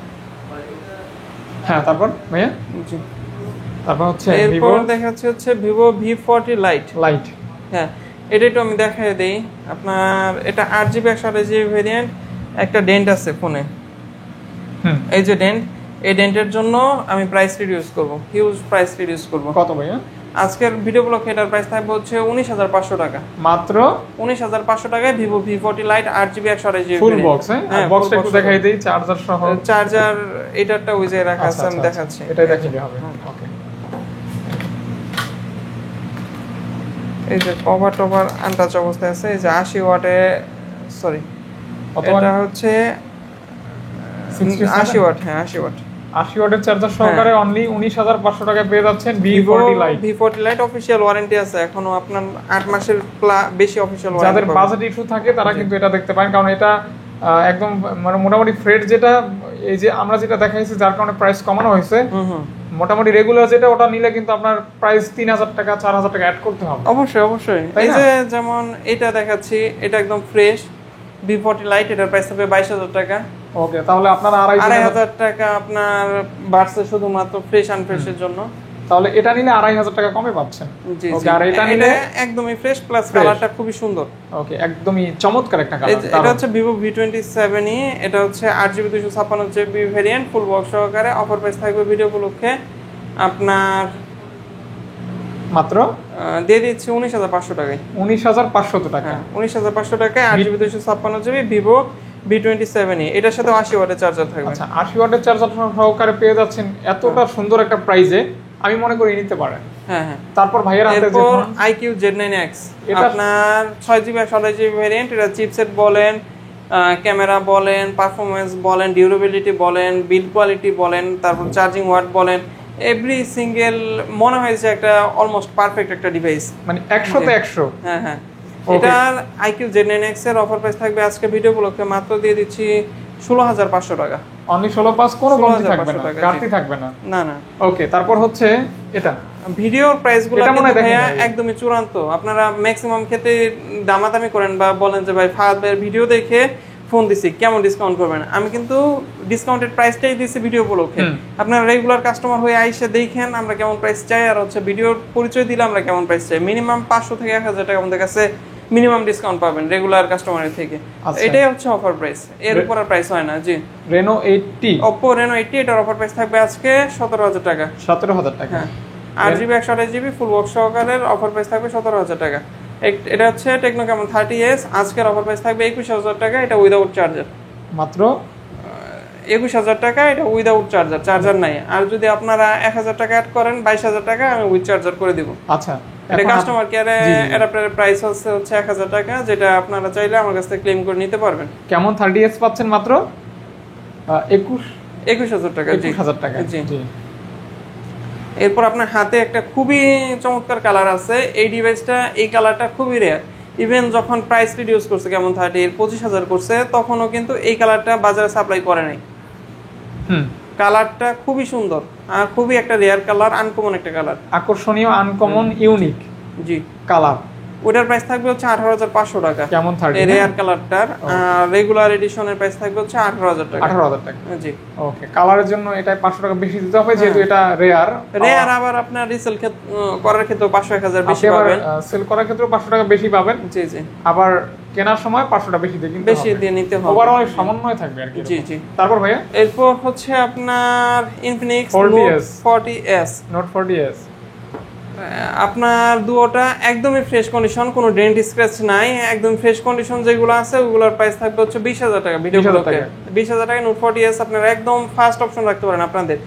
হ্যাঁ। তারপর ভাইয়া জি, তারপর হচ্ছে এরপর দেখাচ্ছে হচ্ছে Vivo V40 লাইট। হ্যাঁ এটা একটু আমি দেখাই দেই আপনার। এটা 8GB 128GB ভেরিয়েন্ট, একটা ডেন্ট আছে ফোনে, এই যে ডেন্ট, এই ডেন্টের জন্য আমি প্রাইস রিডিউস করব, হিউজ প্রাইস রিডিউস করব। কত ভাইয়া? আজকের ভিডিও ব্লগে এটার প্রাইস থাকবে হচ্ছে 19500 টাকা। মাত্র 19500 টাকায় Vivo V40 Lite 8GB 128GB full box. হ্যাঁ বক্সটা একটু দেখাই দেই, চার্জার সহ। চার্জার এটারটা ওই যে রাখা আছে, আমি দেখাচ্ছি, এটাই দেখাইলে হবে। ওকে, এই যে কভার টভার আনটাচ অবস্থায় আছে। এই যে 80 ওয়াটে, সরি কত এটা হচ্ছে 67 80 ওয়াট, হ্যাঁ 80 ওয়াট, 80 ওয়াটের চার্জার সহকারে অনলি 19,500 টাকায় পেয়ে যাচ্ছেন V40 Lite। V40 Lite official warranty আছে, এখনো আপনার 8 মাসের বেশি অফিশিয়াল ওয়ারেন্টি। যাদের বাজেট ইস্যু থাকে তারা কিন্তু এটা দেখতে পারেন, কারণ এটা একদম মানে মোটামুটি ফ্রেড যেটা এই যে আমরা যেটা দেখাইছি যার কারণে প্রাইস কমানো হয়েছে, মোটামুটি রেগুলার যেটা ওটা নিলে কিন্তু আপনার প্রাইস 3000 টাকা 4000 টাকা অ্যাড করতে হবে। অবশ্যই অবশ্যই। এই যে যেমন এটা দেখাচ্ছি, এটা একদম ফ্রেশ V40 Lite, এটার প্রাইস হবে 22,000 টাকা। ওকে, তাহলে আপনারা 2,500 টাকা আপনার বাড়ছে শুধুমাত্র ফ্রেশ আনফ্রেশের জন্য। তাহলে এটা নিলে 2,500 টাকা কমে পাচ্ছেন। জি ওকে, আর এটা নিলে একদমই ফ্রেশ, প্লাস কালারটা খুবই সুন্দর। ওকে, একদমই চমৎকার একটা কালার। এটা হচ্ছে Vivo V27e, এটা হচ্ছে 8GB 256GB variant, full box সহকারে। অফার প্রাইস থাকবে ভিডিও উপলক্ষে আপনার মাত্র দিয়ে দিচ্ছি 19,500 টাকায়। 19,500 টাকা, 19,500 টাকায় 8GB 256GB Vivo V27e, এটার সাথে 80 ওয়াটের চার্জার থাকবে। আচ্ছা, 80 ওয়াটের চার্জার সহকারে পেয়ে যাচ্ছেন এতটা সুন্দর একটা প্রাইজে, আমি মনে করি নিতে পারেন। হ্যাঁ হ্যাঁ। তারপর ভাইয়ের হাতে এরপর IQ Z9X, আপনার 6GB 128GB ভেরিয়েন্ট। এটা চিপসেট বলেন, ক্যামেরা বলেন, পারফরম্যান্স বলেন, ডিউরেবিলিটি বলেন, বিল্ড কোয়ালিটি বলেন, তারপর চার্জিং ওয়াট বলেন, এভরি সিঙ্গেল মনে হয়েছে একটা অলমোস্ট পারফেক্ট একটা ডিভাইস, মানে 100তে 100। হ্যাঁ হ্যাঁ। এটার IQ Z9X এর অফার প্রাইস থাকবে আজকে ভিডিও উপলক্ষে মাত্র দিয়ে দিচ্ছি 16,500 টাকা। অনলি 16,500, কোনো কমতি থাকবে না, ঘাটতি থাকবে না। না না। ওকে, তারপর হচ্ছে এটা ভিডিওর প্রাইসগুলো ভাইয়া একদমই চূড়ান্ত। আপনারা ম্যাক্সিমাম ক্ষেত্রে দামাদামি করেন বা বলেন যে ভাই ফাহাদ ভাইয়ের ভিডিও দেখে ফোন দিছি, কেমন ডিসকাউন্ট করবেন। আমি কিন্তু ডিসকাউন্টেড প্রাইসটাই দিছি ভিডিও উপলক্ষে। আপনারা রেগুলার কাস্টমার হয়ে আইসে দেখেন আমরা কেমন প্রাইস চাই, আর হচ্ছে ভিডিওর পরিচয় দিলে আমরা কেমন প্রাইস চাই। মিনিমাম 500 থেকে 1,000 টাকা আমাদের কাছে মিনিমাম ডিসকাউন্ট পাবেন রেগুলার কাস্টমারের থেকে। এটাই হচ্ছে অফার প্রাইস, এর উপর আর প্রাইস হয় না। জি, Reno 80, Oppo Reno 80, এটার অফার প্রাইস থাকবে আজকে 17,000 টাকা। 17,000 টাকা, হ্যাঁ। 8GB 128GB ফুল বক্স সহকারের অফার প্রাইস থাকবে 17,000 টাকা। এটা হচ্ছে টেকনো ক্যামন 30s, আজকের অফার প্রাইস থাকবে 21,000 টাকা। এটা উইদাউট চার্জার, মাত্র 21,000 টাকা। এটা উইদাউট চার্জার, চার্জার নাই। আর যদি আপনারা 1,000 টাকা অ্যাড করেন 22,000 টাকা আমি উইথ চার্জার করে দিব। আচ্ছা, এটা কাস্টমার কেয়ারে অ্যাডাপ্টারের প্রাইস হচ্ছে 1,000 টাকা, যেটা আপনারা চাইলে আমার কাছ থেকে ক্লেম করে নিতে পারবেন। কেমন 30s পাচ্ছেন মাত্র 21,000 টাকা। 21,000 টাকা। জি। এরপর আপনার হাতে একটা খুবই চমৎকার কালার আছে। এই ডিভাইসটা, এই কালারটা খুবই রেয়ার। ইভেন যখন প্রাইস রিডিউস করছে কেমন 30 এর 25,000 করছে, তখনও কিন্তু এই কালারটা বাজারে সাপ্লাই করে নাই। কালারটা খুবই সুন্দর আর খুবই একটা রেয়ার কালার, আনকমন একটা কালার, আকর্ষণীয়, আনকমন, ইউনিক জি কালার। ওটার প্রাইস থাকবে হচ্ছে 18,500 টাকা কেমন 30 এই রেয়ার কালারটার। আর রেগুলার এডিশনের প্রাইস থাকবে হচ্ছে 18,000 টাকা। 18,000 টাকা, জি। ওকে, কালারের জন্য এটা 500 টাকা বেশি দিতে হবে যেহেতু এটা রেয়ার। আবার আপনার রিসেল করার ক্ষেত্রে 500-1000 বেশি পাবেন, সেল করার ক্ষেত্রে 500 টাকা বেশি পাবেন। জি জি। আবার কেনার সময় 500 টাকা বেশি দিয়ে কিনতে হবে, বেশি দিয়ে নিতে হবে। ওভারঅল সমন্বয় থাকবে আর কি। জি জি। তারপর ভাইয়া এরপর হচ্ছে আপনার Infinix Note 40s। Note 40s আপনার দুটোটা একদমই ফ্রেশ কন্ডিশন, কোনো ডেন্ট স্ক্র্যাচ নাই, একদম ফ্রেশ কন্ডিশন যেগুলো আছে ওগুলোর প্রাইস থাকবে হচ্ছে 20,000 টাকা। ভিডিও 20,000 টাকা Note 40s আপনারা একদম ফার্স্ট অপশন রাখতে পারেন আপনাদের।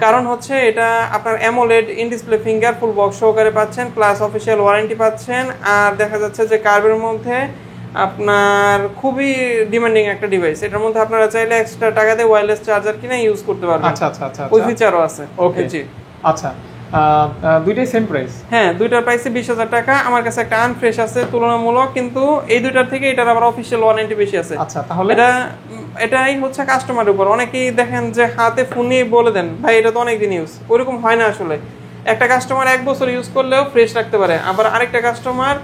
কারণ হচ্ছে এটা আপনার AMOLED in display finger full box সহকারে পাচ্ছেন, প্লাস অফিশিয়াল ওয়ারেন্টি পাচ্ছেন। আর দেখা যাচ্ছে যে কার্ভের মধ্যে আপনার খুবই ডিমান্ডিং একটা ডিভাইস। এটার মধ্যে আপনারা চাইলে এক্সট্রা টাকা দিয়ে ওয়্যারলেস চার্জার কিনে ইউজ করতে পারবেন। আচ্ছা আচ্ছা আচ্ছা, ওই ফিচারও আছে। ওকে, জি। আচ্ছা, দুইটাই সেম প্রাইস? হ্যাঁ, দুইটার প্রাইসে 20,000 টাকা। আমার কাছে একটা আনফ্রেশ আছে তুলনামূলক, কিন্তু এই দুইটার থেকে এটার আবার অফিশিয়াল ওয়ারেন্টি বেশি আছে। আচ্ছা, তাহলে এটাই হচ্ছে কাস্টমারের উপর। অনেকেই দেখেন যে হাতে ফোন নিয়ে বলে দেন ভাই এটা তো অনেকদিন ইউজ, ওইরকম হয় না আসলে। একটা কাস্টমার 1 বছর ইউজ করলেও ফ্রেশ রাখতে পারে, আবার আরেকটা কাস্টমার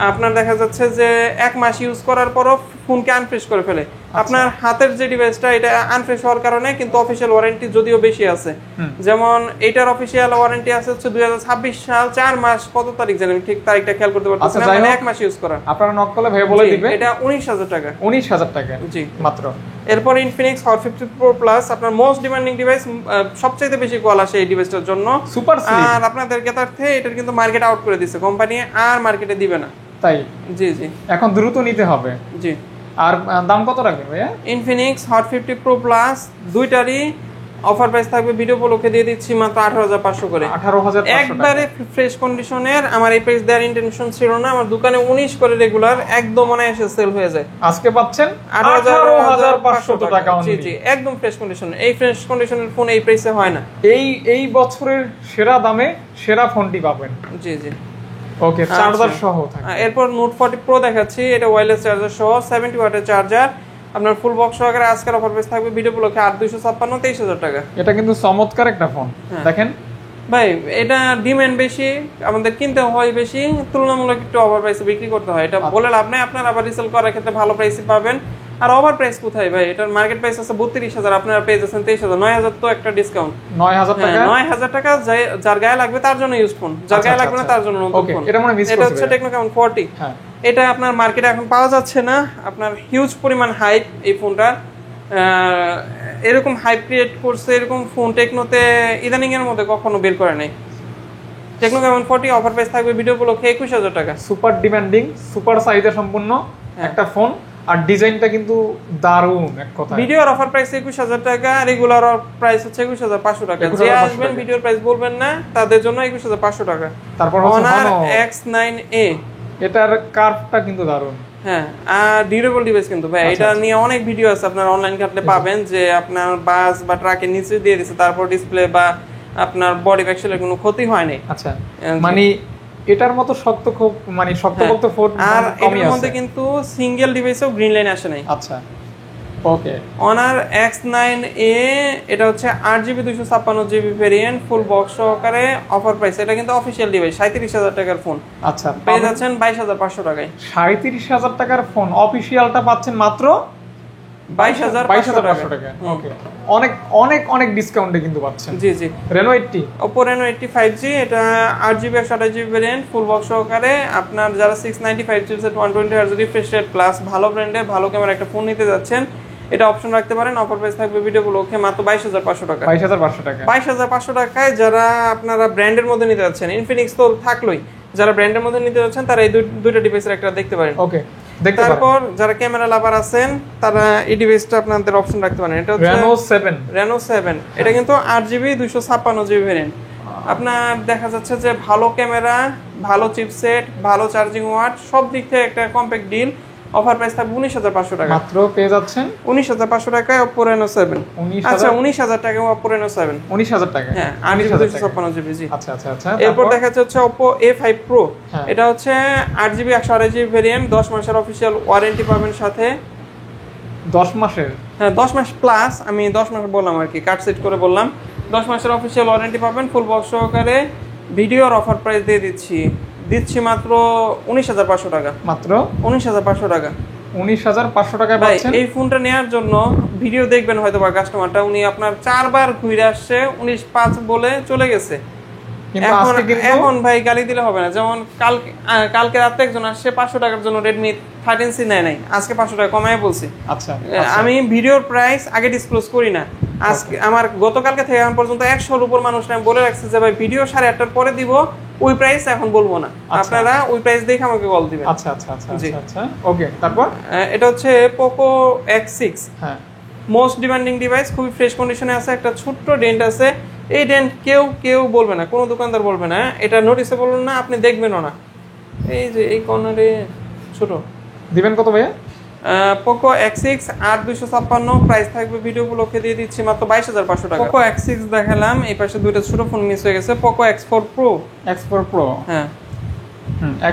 আপনার দেখা যাচ্ছে যে 1 মাস ইউজ করার পরও ফোনকে আনফ্রেশ করে ফেলে। আপনার হাতের যে ডিভাইসটা এটা আনফ্রেশ হওয়ার কারণে কিন্তু অফিশিয়াল ওয়ারেন্টি যদিও বেশি আছে। যেমন এটার অফিশিয়াল ওয়ারেন্টি আছে হচ্ছে 2026 সাল 4 মাস, কত তারিখ জানেন ঠিক তারিখটা খেয়াল করতে পারতেছেন না, মানে 1 মাস ইউজ করা। আপনারা নক করলে ভাই বলে দিবে। এটা 19,000 টাকা। 19,000 টাকা, জি মাত্র। এরপর Infinix Hot 50 Pro Plus, আপনার মোস্ট ডিমান্ডিং ডিভাইস, সবচেয়ে বেশি কল আসে এই ডিভাইসটার জন্য। Super slim. আর আপনাদের জ্ঞাতার্থে এটার কিন্তু মার্কেট আউট করে দিয়েছে কোম্পানি, আর মার্কেটে দিবে না। তাই? জি জি, এখন দ্রুত নিতে হবে। জি। আর দাম কত রাখবেন ভাইয়া? Infinix Hot 50 Pro Plus দুইটারই অফার প্রাইস থাকবে ভিডিও উপলক্ষে দিয়ে দিচ্ছি মাত্র 18,500 করে। 18,500 একবারে ফ্রেশ কন্ডিশনের। আমার এই প্রাইস দেওয়ার ইন্টেনশন ছিল না, আমার দোকানে 19 করে রেগুলার একদম অনায়াসে সেল হয়ে যায়। আজকে পাচ্ছেন 18,500 টাকা। জি জি, একদম ফ্রেশ কন্ডিশন। এই ফ্রেশ কন্ডিশনের ফোন এই প্রাইসে হয় না। এই বছরের সেরা দামে সেরা ফোনটি পাবেন। জি জি। ওকে, চার্জার সহ থাকে। এরপর নোট 40 প্রো দেখাচ্ছি। এটা ওয়্যারলেস চার্জার সহ 70 ওয়াটের চার্জার। আপনার ফুল বক্স সহকারে আজকের অফার প্রাইস থাকবে ভিডিও উপলক্ষে 8,256, 23,000 টাকা। এটা কিন্তু চমৎকার একটা ফোন, দেখেন ভাই। এটা ডিমান্ড বেশি, আমাদের কিনতে হয় বেশি, তুলনামূলক একটু ওভার প্রাইসে বিক্রি করতে হয়। এটা বলে লাভ নাই, আপনারা আবার রিসেল করার ক্ষেত্রে ভালো প্রাইসে পাবেন। আর ওভার প্রাইস কোথায় ভাই? এটার মার্কেট প্রাইস আছে 32,000, আপনারা পেয়ে যাচ্ছেন 23,000। 9,000 তো একটা ডিসকাউন্ট। 9,000 টাকা। 9,000 টাকা যার গায়ে লাগবে তার জন্য ইউজ ফোন, যার গায়ে লাগবে না তার জন্য নতুন ফোন। এটা হচ্ছে টেকনো ক্যামন 40। এটা আপনার মার্কেটে এখন পাওয়া যাচ্ছে না। আপনার হিউজ পরিমাণ হাইপ এই ফোনটার। এরকম হাইপ ক্রিয়েট করছে এরকম ফোন টেকনোতে ইদানিং এর মধ্যে কখনো বের করে নাই। টেকনো ক্যামন 40 অফার প্রাইস থাকবে ভিডিও উপলক্ষে 21,000 টাকা। সুপার ডিমান্ডিং, সুপার সাইজে সম্পূর্ণ একটা ফোন, আর ডিজাইনটা কিন্তু দারুণ এক কথা। ভিডিওর অফার প্রাইস 21,000 টাকা, রেগুলার প্রাইস হচ্ছে 21,500 টাকা। যে আসবেন ভিডিওর প্রাইস বলবেন না, তাদের জন্য 21,500 টাকা। তারপর Honor X9A, এটার কার্ভটা কিন্তু দারুণ। হ্যাঁ, আর ডিউরেবল ডিভাইস কিন্তু ভাই। এটা নিয়ে অনেক ভিডিও আছে, আপনার অনলাইন ঘাটলে পাবেন যে আপনার বাস বা ট্রাকের নিচে দিয়ে দিয়েছে, তারপর ডিসপ্লে বা আপনার বডি প্যাক্সেলের কোনো ক্ষতি হয় নাই। আচ্ছা, মানে এটার মতো শক্ত খুব মানে শক্তপোক্ত ফোন আর কমই এর আছে। মধ্যে কিন্তু সিঙ্গেল ডিভাইসেও গ্রিন লাইন আসে নাই। আচ্ছা, ওকে। Honor X9A, এটা হচ্ছে 8GB 256GB variant, full box সহকারে অফার প্রাইস। এটা কিন্তু অফিশিয়াল ডিভাইস, 37,000 টাকার ফোন। আচ্ছা, পেয়ে যাচ্ছেন 22,500 টাকায়। 37,000 টাকার ফোন অফিশিয়ালটা পাচ্ছেন মাত্র 22,500 টাকা। ওকে, অনেক অনেক অনেক ডিসকাউন্টে কিন্তু পাচ্ছেন। জি জি। Reno 80, Oppo Reno 80 5G, এটা 8GB 128GB variant, full box সহকারে। আপনার যারা 695 chipset 120Hz refresh rate plus ভালো ব্র্যান্ডের ভালো ক্যামেরা একটা ফোন নিতে যাচ্ছেন, এটা অপশন রাখতে পারেন। অফার প্রাইস থাকবে ভিডিও উপলক্ষে মাত্র 22,500 টাকা। 22,500 টাকা। 22,500 টাকায় যারা আপনারা ব্র্যান্ডের মধ্যে নিতে যাচ্ছেন, ইনফিনিক্স তো থাকলোই, যারা ব্র্যান্ডের মধ্যে নিতে যাচ্ছেন তারা এই দুইটা ডিভাইসের একটা দেখতে পারেন। ওকে, দেখতে পারেন। তারপর যারা ক্যামেরা লাভার আছেন তারা এই ডিভাইসটা আপনাদের অপশন রাখতে পারেন। এটা হচ্ছে Reno 7। এটা কিন্তু 8GB 256GB ভেরিয়েন্ট। আপনার দেখা যাচ্ছে যে ভালো ক্যামেরা, ভালো চিপসেট, ভালো চার্জিং ওয়াট, সব দিক থেকে একটা কম্প্যাক্ট ডিল। অফার প্রাইস থাকবে 19,500 টাকা। মাত্র পেয়ে যাচ্ছেন 19,500 টাকায় Oppo Reno 7। আচ্ছা, 19,000 টাকায় Oppo Reno 7। 19,000 টাকা। হ্যাঁ, 8GB 256GB। জি। আচ্ছা আচ্ছা আচ্ছা। এরপর দেখা যাচ্ছে Oppo A5 Pro। এটা হচ্ছে 8GB 128GB ভেরিয়েন্ট, 10 মাসের অফিশিয়াল ওয়ারেন্টি পাবেন সাথে। 10 মাসের? হ্যাঁ, 10 মাস প্লাস, আমি 10 মাস বললাম আর কি, কাট সেট করে বললাম। 10 মাসের অফিশিয়াল ওয়ারেন্টি পাবেন, ফুল বক্স সহকারে। ভিডিওর অফার প্রাইস দিয়ে দিচ্ছি মাত্র 19,500 টাকা। মাত্র 19,500 টাকা। 19,500 টাকায় ভাই, পাচ্ছেন। এই ফোনটা নেওয়ার জন্য ভিডিও দেখবেন হয়তো বা কাস্টমারটা, উনি আপনার 4 বার ঘুরে আসছে, 19,500 বলে চলে গেছে। এখন ভাই গালি দিলে হবে না। যেমন কালকে রাতে একজন আসছে 500 টাকার জন্য Redmi 13C নেয় নাই, আজকে 500 টাকা কমায় বলছি। আচ্ছা, আমি ভিডিওর প্রাইস আগে ডিসক্লোজ করি না। আজকে আমার গতকালকে থেকে এখন পর্যন্ত 100-র উপর মানুষ আমি বলে রাখছি যে ভাই ভিডিও 8:30টার পরে দিব, ওই প্রাইস এখন বলবো না। আপনারা ওই প্রাইস দেখে আমাকে কল দিবেন। আচ্ছা আচ্ছা আচ্ছা আচ্ছা। ওকে, তারপর এটা হচ্ছে Poco X6। হ্যাঁ, মোস্ট ডিমান্ডিং ডিভাইস, খুবই ফ্রেশ কন্ডিশনে আছে। একটা ছোট্ট ডেন্ট আছে, এই ডেন্ট কেউ বলবে না, কোনো দোকানদার বলবে না, এটা নোটিসেবল না, আপনি দেখবেনও না। এই যে এই কর্নারে ছোট। দিবেন কত ভাইয়া? Poco X6 8,256, প্রাইস থাকবে ভিডিও উপলক্ষে দিয়ে দিচ্ছি মাত্র 22,500 টাকা। Poco X6 দেখালাম, এই পাশে দুইটা ছোট ফোন মিস হয়ে গেছে। Poco X4 Pro। X4 Pro, হ্যাঁ,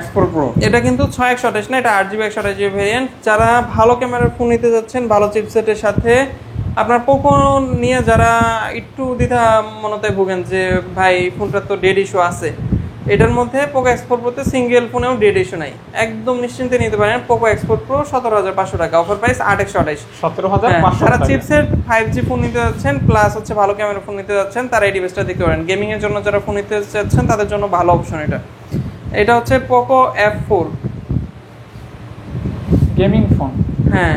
X4 Pro। এটা কিন্তু 6/128 না, এটা 8GB 128GB ভেরিয়েন্ট। যারা ভালো ক্যামেরার ফোন নিতে যাচ্ছেন ভালো চিপসেটের সাথে, আপনার পোকো নিয়ে যারা একটু দ্বিধা মনতে ভোগেন যে ভাই ফোনটার তো ডেড ইস্যু আছে, এটার মধ্যে Poco X4 Pro তে সিঙ্গেল ফোনেও ডেড ইস্যু নাই, একদম নিশ্চিন্তে নিতে পারেন। Poco X4 Pro 17,500 টাকা, অফার প্রাইস 8,128। 17,500 যারা টাকা। চিপসেট 5G ফোন নিতে যাচ্ছেন প্লাস হচ্ছে ভালো ক্যামেরা ফোন নিতে যাচ্ছেন, তারা এই ডিভাইসটা দেখতে পারেন। গেমিং এর জন্য যারা ফোন নিতে যাচ্ছেন তাদের জন্য ভালো অপশন এটা। এটা হচ্ছে Poco F4 গেমিং ফোন। হ্যাঁ,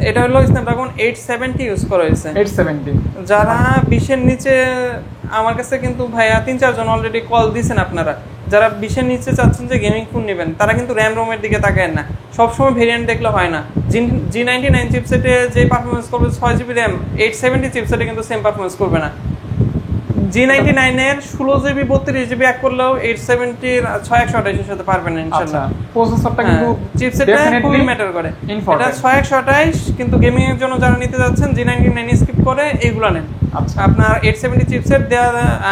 এটা হলো স্ন্যাপড্রাগন 870 ইউজ করা হয়েছে। 870। যারা 20 এর নিচে, আমার কাছে কিন্তু ভাইয়া 3-4 জন অলরেডি কল দিয়েছেন আপনারা যারা 20 এর নিচে চাচ্ছেন যে গেমিং ফোন নেবেন তারা কিন্তু র্যাম রোমের দিকে তাকায় না, সবসময় ভেরিয়েন্ট দেখলে হয় না। G99 চিপসেটে যে পারফরমেন্স করবে 6GB র্যাম, 870 চিপসেটে কিন্তু সেম পারফরমেন্স করবে না। G99 এর 16GB 32GB এক করলেও 870 এর 6128 এর সাথে পারবেন না ইনশাআল্লাহ। প্রসেসরটা কিন্তু চিপসেটটা খুবই ম্যাটার করে। এটা 6128 কিন্তু গেমিং এর জন্য যারা নিতে যাচ্ছেন G99 স্কিপ করে এইগুলা নেন। আচ্ছা, আপনার 870 চিপসেট দেয়া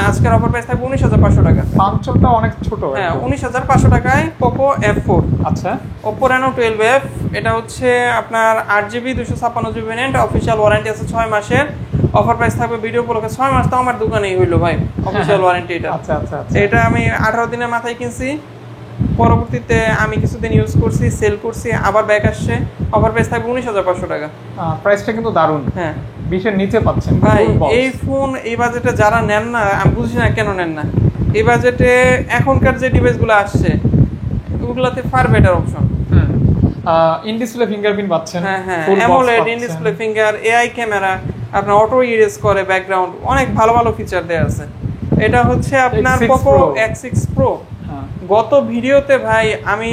আজকের অফার প্রাইস থাকবে 19500 টাকা। পাঞ্চলটা অনেক ছোট। হ্যাঁ, 19500 টাকায় Poco F4। আচ্ছা, Oppo Reno 12F, এটা হচ্ছে আপনার 8GB 256GB variant, official warranty আছে 6 মাসের। অফার প্রাইস থাকবে ভিডিও উপলক্ষে 6 মাস তো আমার দোকানেই হইলো ভাই অফিশিয়াল ওয়ারেন্টি এটা। আচ্ছা আচ্ছা আচ্ছা, এটা আমি 18 দিনের মাথায় কিনছি, পরবর্তীতে আমি কিছুদিন ইউজ করছি, সেল করছি, আবার ব্যাক আসছে। অফার প্রাইস থাকবে 19500 টাকা। প্রাইসটা কিন্তু দারুণ। হ্যাঁ, 20 এর নিচে পাচ্ছেন ভাই এই ফোন এই বাজেটে যারা নেন না, আমি বুঝি না কেন নেন না। এই বাজেটে এখনকার যে ডিভাইসগুলো আসছে ওগুলাতে far better option. In display fingerprint পাচ্ছেন। হ্যাঁ হ্যাঁ, AMOLED, in display finger, AI camera, আপনার অটো ইরেজ করে ব্যাকগ্রাউন্ড, অনেক ভালো ভালো ফিচার দেয়া আছে। এটা হচ্ছে আপনার Poco X6 Pro। গত ভিডিওতে ভাই আমি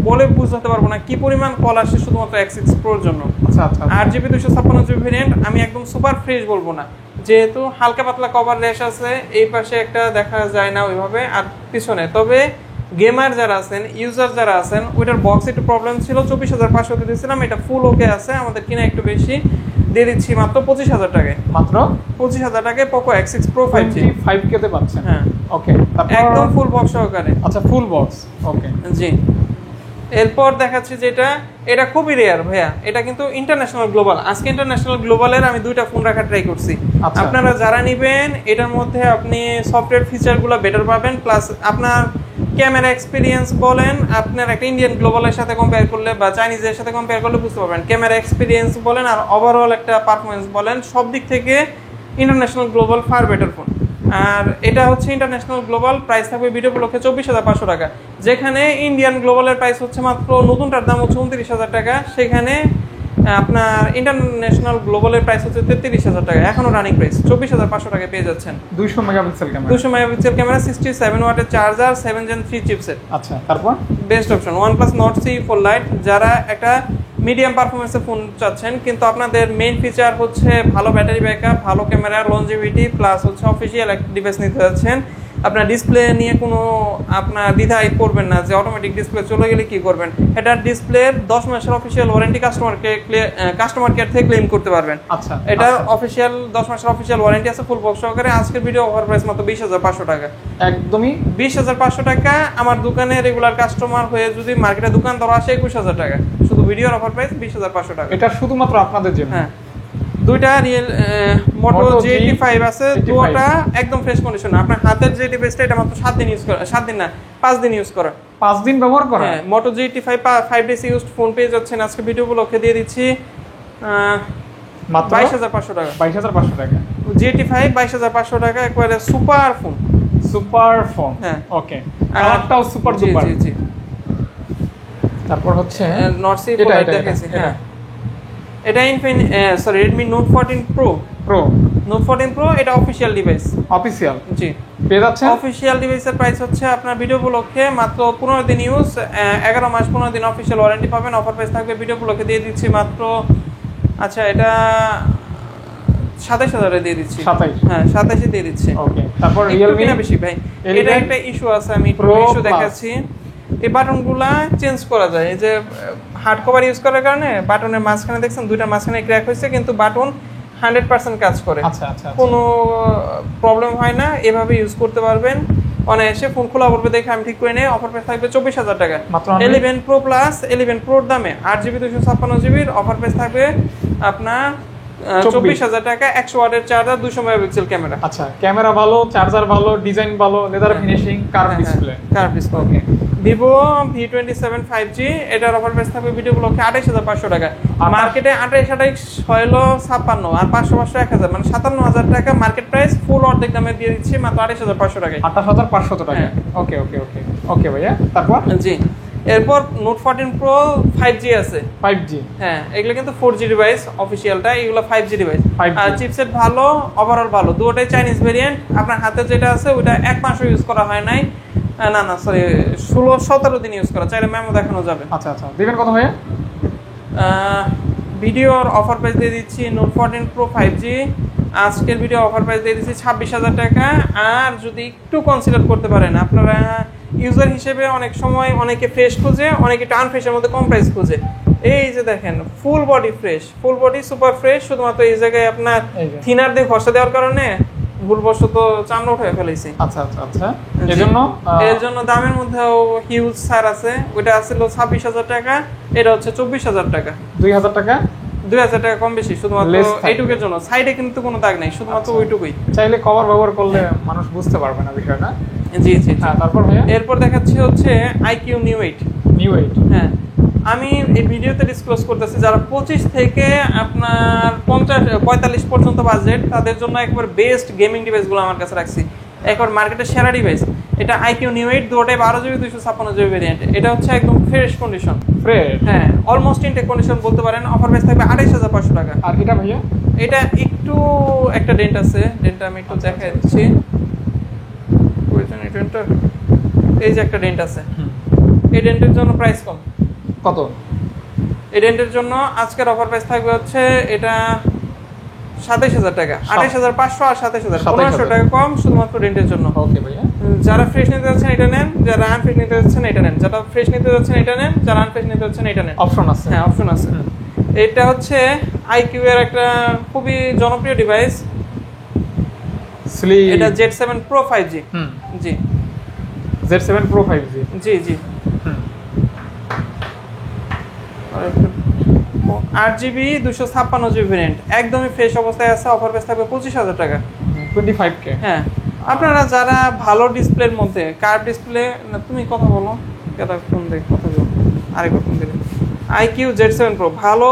বলে বুঝাতে পারবো না কি পরিমাণ কল আসছে শুধুমাত্র X6 Pro এর জন্য। আচ্ছা আচ্ছা, 8GB 256GB ভেরিয়েন্ট, আমি একদম সুপার ফ্রেশ বলবো না, যেহেতু হালকা পাতলা কভার র্যাশ আছে, এই পাশে একটা দেখা যায় না ওইভাবে আর পিছনে। তবে গেমার যারা আছেন, ইউজার যারা আছেন, ওইটার বক্স একটু প্রবলেম ছিল, 24500 দিয়ে দিয়েছিলাম। এটা ফুল ওকে আছে, আমাদের কিনা একটু বেশি দিয়ে দিচ্ছি মাত্র 25000 টাকায়। মাত্র 25000 টাকায় Poco X6 Pro 5G 5K তে পাচ্ছেন। হ্যাঁ, ওকে, একদম ফুল বক্স সহকারে। আচ্ছা, ফুল বক্স। ওকে জি, এরপর দেখাচ্ছি যেটা, এটা খুবই রেয়ার ভাইয়া, এটা কিন্তু ইন্টারন্যাশনাল গ্লোবাল। আজকে ইন্টারন্যাশনাল গ্লোবালের আমি দুইটা ফোন রাখা ট্রাই করছি। আপনারা যারা নেবেন এটার মধ্যে আপনি সফটওয়্যার ফিচারগুলো বেটার পাবেন, প্লাস আপনার ক্যামেরা এক্সপিরিয়েন্স বলেন, আপনার একটা ইন্ডিয়ান গ্লোবালের সাথে কম্পেয়ার করলে বা চাইনিজের সাথে কম্পেয়ার করলে বুঝতে পারবেন। ক্যামেরা এক্সপিরিয়েন্স বলেন আর ওভারঅল একটা পারফরমেন্স বলেন, সব দিক থেকে international global far better phone. আর এটা হচ্ছে ইন্টারন্যাশনাল গ্লোবাল, প্রাইস থাকবে ভিডিও উপলক্ষে 24500 টাকা, যেখানে ইন্ডিয়ান গ্লোবালের প্রাইস হচ্ছে মাত্র নতুনটার দাম হচ্ছে 29000 টাকা, সেখানে আপনার ইন্টারন্যাশনাল গ্লোবালের প্রাইস হচ্ছে 33000 টাকা। এখনো রানিং প্রাইস 24500 টাকায় পেয়ে যাচ্ছেন। 200 মেগাপিক্সেল ক্যামেরা, 200 মেগাপিক্সেল ক্যামেরা, 67 ওয়াটের চার্জার, 7 Gen 3 চিপসেট। আচ্ছা, তারপর best option OnePlus Nord C4 Lite। যারা একটা মিডিয়াম পারফরমেন্সের ফোন চাচ্ছেন কিন্তু আপনাদের মেইন ফিচার হচ্ছে ভালো ব্যাটারি ব্যাকআপ, ভালো ক্যামেরা, লঞ্জিভিটি, প্লাস হচ্ছে অফিসিয়াল একটা ডিভাইস নিতে যাচ্ছেন, আপনার ডিসপ্লে নিয়ে কোনো আপনার দ্বিধায় পড়বেন না যে অটোমেটিক ডিসপ্লে চলে গেলে কি করবেন। এটার ডিসপ্লের 10 মাসের অফিসিয়াল ওয়ারেন্টি কাস্টমার কেয়ার থেকে ক্লেম করতে পারবেন। আচ্ছা, এটার অফিসিয়াল 10 মাসের অফিসিয়াল ওয়ারেন্টি আছে ফুল বক্স সহকারে। আজকের ভিডিও অফার প্রাইস মাত্র 20500 টাকা, একদমই 20500 টাকা। আমার দোকানে রেগুলার কাস্টমার হয়ে যদি মার্কেটে দোকান ধরা আসে 21000 টাকা, শুধু ভিডিওর অফার প্রাইস 20500 টাকা। এটা শুধুমাত্র আপনাদের জন্য। হ্যাঁ, দুইটা রিয়েল Moto G85 আছে, দুটোটা একদম ফ্রেশ কন্ডিশন। আপনার হাতের যে ডিভাইসটা এটা মাত্র 7 দিন ইউজ করা, 7 দিন না 5 দিন ইউজ করা, 5 দিন ব্যবহার করা। হ্যাঁ, Moto G85 5 days used phone পেয়ে যাচ্ছেন। আজকে ভিডিও উপলক্ষে দিয়ে দিচ্ছি মাত্র 22500 টাকা। 22500 টাকা G85 22500 টাকা, একবারে সুপার ফোন। Super phone. হ্যাঁ, ওকে, কালারটাও সুপার ডুপার। জি জি। তারপর হচ্ছে Nord C4 Lite দেখেছি। হ্যাঁ, এটা Redmi Note 14 Pro। Note 14 Pro এটা অফিশিয়াল ডিভাইস। অফিশিয়াল, জি, পেয়ে যাচ্ছেন। অফিশিয়াল ডিভাইসের প্রাইস হচ্ছে আপনার ভিডিও উপলক্ষে মাত্র 15 দিন ইউজ, 11 মাস 15 দিন অফিশিয়াল ওয়ারেন্টি পাবেন। অফার প্রাইস থাকবে ভিডিও উপলক্ষে দিয়ে দিচ্ছি মাত্র, আচ্ছা এটা 27000 এ দিয়ে দিচ্ছি। 27, হ্যাঁ 27 এ দিয়ে দিচ্ছি। ওকে, তারপর Realme Realme না বেশি ভাই, এটা একটা ইস্যু আছে, আমি ইস্যু দেখাচ্ছি। এই বাটনগুলা চেঞ্জ করা যায়, এই যে হার্ড কভার ইউজ করার কারণে বাটনের মাঝখানে দেখছেন দুইটা মাঝখানে ক্র্যাক হয়েছে, কিন্তু বাটন 100% কাজ করে। আচ্ছা আচ্ছা, কোনো প্রবলেম হয় না, এভাবে ইউজ করতে পারবেন অনায়াসে। ফোন খোলা পড়বে দেখে আমি ঠিক করে নেই। অফার প্রাইস থাকবে 24000 টাকা। 11 Pro Plus 11 Proর দামে 8GB 256GB অফার প্রাইস থাকবে আপনার 24000 টাকা। 100 ওয়াটের চার্জার, 200 মেগাপিক্সেল ক্যামেরা। আচ্ছা, ক্যামেরা ভালো, চার্জার ভালো, ডিজাইন ভালো, leather finishing, curve display. Curve display. Okay, Vivo V27 5G এটার অফার প্রাইস থাকবে ভিডিও ব্লকে 28500 টাকা। মার্কেটে 28 হলো 56 আর 500 1000, মানে 57000 টাকা মার্কেট প্রাইস। ফুল অর্ধেক দামে দিয়ে দিচ্ছি মাত্র 28500 টাকায়। 28500 টাকা। ওকে ওকে ওকে ওকে ভাইয়া, তারপর জি, এরপর Note 14 Pro 5G আছে। 5G, হ্যাঁ, এগুলো কিন্তু 4G ডিভাইস অফিশিয়ালটা, এগুলো 5G ডিভাইস। আর চিপসেট ভালো, ওভারঅল ভালো, দুটোটাই চাইনিজ ভেরিয়েন্ট। আপনার হাতে যেটা আছে ওটা 1 মাসও ইউজ করা হয় নাই, না না সরি 16-17 দিন ইউজ করা, চাইলে মেমো দেখানো যাবে। আচ্ছা আচ্ছা, দিবেন কত ভাইয়া? ভিডিওর অফার প্রাইস দিয়ে দিচ্ছি নোট 14 প্রো 5G, আজকের ভিডিও অফার প্রাইস দিয়ে দিচ্ছি 26,000 টাকা। আর যদি একটু কনসিডার করতে পারেন, আপনারা ইউজার হিসেবে অনেক সময় অনেকে ফ্রেশ খুঁজে, অনেকে একটু আনফ্রেশের মধ্যে কম প্রাইস খুঁজে। এই যে দেখেন full body fresh, full body super fresh, শুধুমাত্র এই জায়গায় আপনার থিনার দিয়ে ঘষা দেওয়ার কারণে ভুলবশত চামড়া উঠে ফেলেছি। আচ্ছা আচ্ছা আচ্ছা, এর জন্য দামের মধ্যেও হিউজ ছাড় আছে। ওইটা ছিল 26,000 টাকা, এটা হচ্ছে 24,000 টাকা, 2,000 টাকা, 2,000 টাকা কম বেশি, শুধুমাত্র এইটুকুর জন্য। সাইডে কিন্তু কোনো দাগ নেই, শুধুমাত্র ওইটুকুই। চাইলে কভার ব্যবহার করলে মানুষ বুঝতে পারবে না বিষয়টা। জি জি। তারপর ভাইয়া এরপর দেখাচ্ছি হচ্ছে IQ New 8। হ্যাঁ, আমি এই ভিডিওতে ডিসক্লোজ করতেছি যারা 25 থেকে আপনার 45 পর্যন্ত বাজেট, তাদের জন্য একবার বেস্ট গেমিং ডিভাইসগুলো আমার কাছে রাখছি। একবার মার্কেটের সেরা ডিভাইস এটা IQ New 8, দুটোটাই 12GB 256GB variant. এটা হচ্ছে একদম ফ্রেশ কন্ডিশন, হ্যাঁ অলমোস্ট ইনটেক কন্ডিশন বলতে পারেন। অফার প্রাইস থাকবে 28,500 টাকা। আর এটা ভাইয়া, এটা একটু একটা ডেন্ট আছে, ডেন্টটা আমি একটু দেখাই দিচ্ছি। এই যে একটা ডেন্ট আছে, এই ডেন্টের জন্য প্রাইস কম। কত? এই ডেন্টের জন্য আজকের অফার প্রাইস থাকবে হচ্ছে এটা 27,000 টাকা, 28,500 আর 27,000, 1500 টাকা কম শুধুমাত্র ডেন্টের জন্য। ওকে ভাইয়া, যারা ফ্রেশ নিতে যাচ্ছেন এটা নেন, যারা আনফ্রেশ নিতে যাচ্ছেন এটা নেন, যারা ফ্রেশ নিতে যাচ্ছেন এটা নেন, যারা আনফ্রেশ নিতে যাচ্ছেন এটা নেন। অপশন আছে? হ্যাঁ অপশন আছে। এটা হচ্ছে IQ এর একটা খুবই জনপ্রিয় ডিভাইস, এটা Z7 Pro 5G। জি Z7 Pro 5G, জি জি। 8GB 256GB ভেরিয়েন্ট, একদমই ফ্রেশ অবস্থায় আছে। অফার প্রাইস থাকবে 25,000 টাকা, 25K। হ্যাঁ, আপনারা যারা ভালো ডিসপ্লের মধ্যে কার্ভ ডিসপ্লে, না তুমি কথা বলো, কেটা ফোন দেখ কথা বলো, আরেকবার ফোন দিলে। IQ Z7 Pro ভালো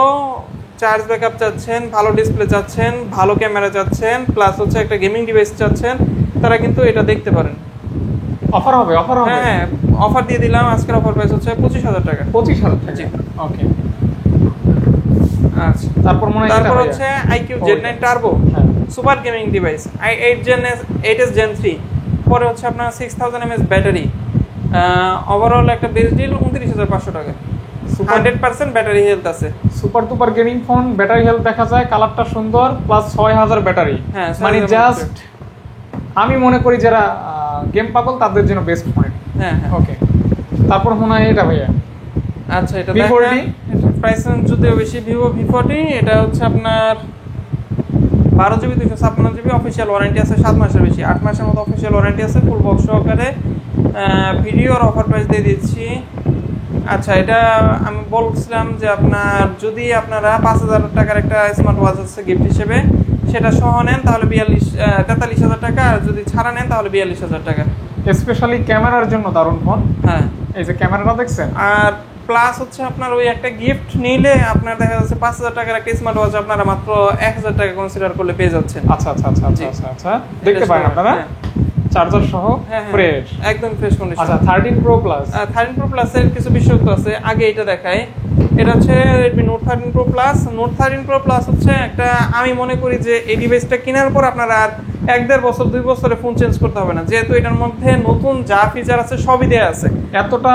চার্জ ব্যাকআপ চাচ্ছেন, ভালো ডিসপ্লে চাচ্ছেন, ভালো ক্যামেরা চাচ্ছেন, প্লাস হচ্ছে একটা গেমিং ডিভাইস চাচ্ছেন, তারা কিন্তু এটা দেখতে পারেন। অফার হবে? হ্যাঁ অফার দিয়ে দিলাম। আজকের অফার প্রাইস হচ্ছে 25,000 টাকা। 25,000 টাকা, জি। ওকে, আচ্ছা। তারপর হচ্ছে IQ Z9 Turbo super gaming device, i8s Gen 3, পরে হচ্ছে আপনার 6000 mAh ব্যাটারি। ওভারঅল একটা বেস ডিল 29,500 টাকা, 100% ব্যাটারি হেলথ আছে। Super টুপার gaming phone, battery health দেখা যায়, কালারটা সুন্দর, প্লাস 6000 ব্যাটারি। হ্যাঁ, মানে জাস্ট আমি মনে করি যারা গেম পাগল তাদের জন্য বেস্ট ফোন। হ্যাঁ হ্যাঁ, ওকে। তারপর মনে হয় এটা ভাইয়া, আচ্ছা এটা V40, প্রাইস যদিও বেশি, Vivo V40। এটা হচ্ছে আপনার 12GB 256GB, অফিসিয়াল ওয়ারেন্টি আছে 7 মাসের বেশি, 8 মাসের মতো অফিসিয়াল ওয়ারেন্টি আছে, ফুল বক্স সহকারে। ভিডিওর অফার প্রাইস দিয়ে দিচ্ছি। আচ্ছা, এটা আমি বলছিলাম যে আপনার যদি আপনারা 5,000 টাকার একটা স্মার্ট ওয়াচ আছে গিফট হিসেবে, সেটা সহ নেন তাহলে 43,000 টাকা, আর যদি ছাড়া নেন তাহলে 42,000 টাকা। স্পেশালি ক্যামেরার জন্য দারুণ ফোন। হ্যাঁ, এই যে ক্যামেরাটা দেখছেন। আর প্লাস হচ্ছে আপনার ওই একটা গিফট নিলে আপনার দেখা যাচ্ছে 5,000 টাকার একটা স্মার্ট ওয়াচ আপনারা মাত্র 1,000 টাকা কনসিডার করলে পেয়ে যাচ্ছেন। আচ্ছা আচ্ছা আচ্ছা আচ্ছা আচ্ছা, দেখতে পারেন আপনারা, চার্জার সহ ফ্রেশ, একদম ফ্রেশ কন্ডিশন। আচ্ছা, 13 Pro Plus, 13 Pro Plus এর কিছু বিশেষত্ব আছে, আগে এটা দেখাই। এটা হচ্ছে Redmi Note 13 Pro Plus। Note 13 Pro Plus হচ্ছে একটা, আমি মনে করি যে এই ডিভাইসটা কেনার পর আপনারা আর 1-1.5 বছর 2 বছরে ফোন চেঞ্জ করতে হবে না, যেহেতু এটার মধ্যে নতুন যা ফিচার আছে সবই দেয়া আছে। এতটা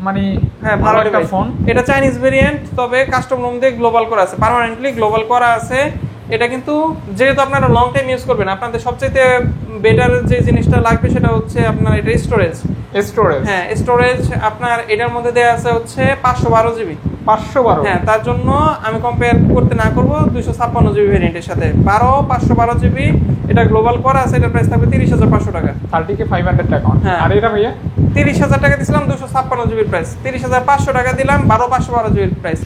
মানে হ্যাঁ ভালো একটা ফোন। এটা চাইনিজ ভেরিয়েন্ট, তবে কাস্টম রোম দিয়ে গ্লোবাল করা আছে, পার্মানেন্টলি গ্লোবাল করা আছে। এটা কিন্তু যেহেতু আপনারা লং টাইম ইউজ করবেন, আপনাদের সবচেয়ে বেটার যে জিনিসটা লাগবে সেটা হচ্ছে আপনার এটা স্টোরেজ। হ্যাঁ, স্টোরেজ আপনার এটার মধ্যে দেয়া আছে হচ্ছে 512GB। 512? হ্যাঁ, তার জন্য আমি কম্পেয়ার করতে না করব 256GB ভেরিয়েন্টের সাথে। 512GB এটা গ্লোবাল করা আছে, এটা প্রাইস থাকবে 30,500 টাকা, 30K 500 টাকা। হ্যাঁ, আর এটা ভাইয়া 30,000 টাকা দিছিলাম, 256GB প্রাইস, 30,500 টাকা দিলাম, 512GB প্রাইস।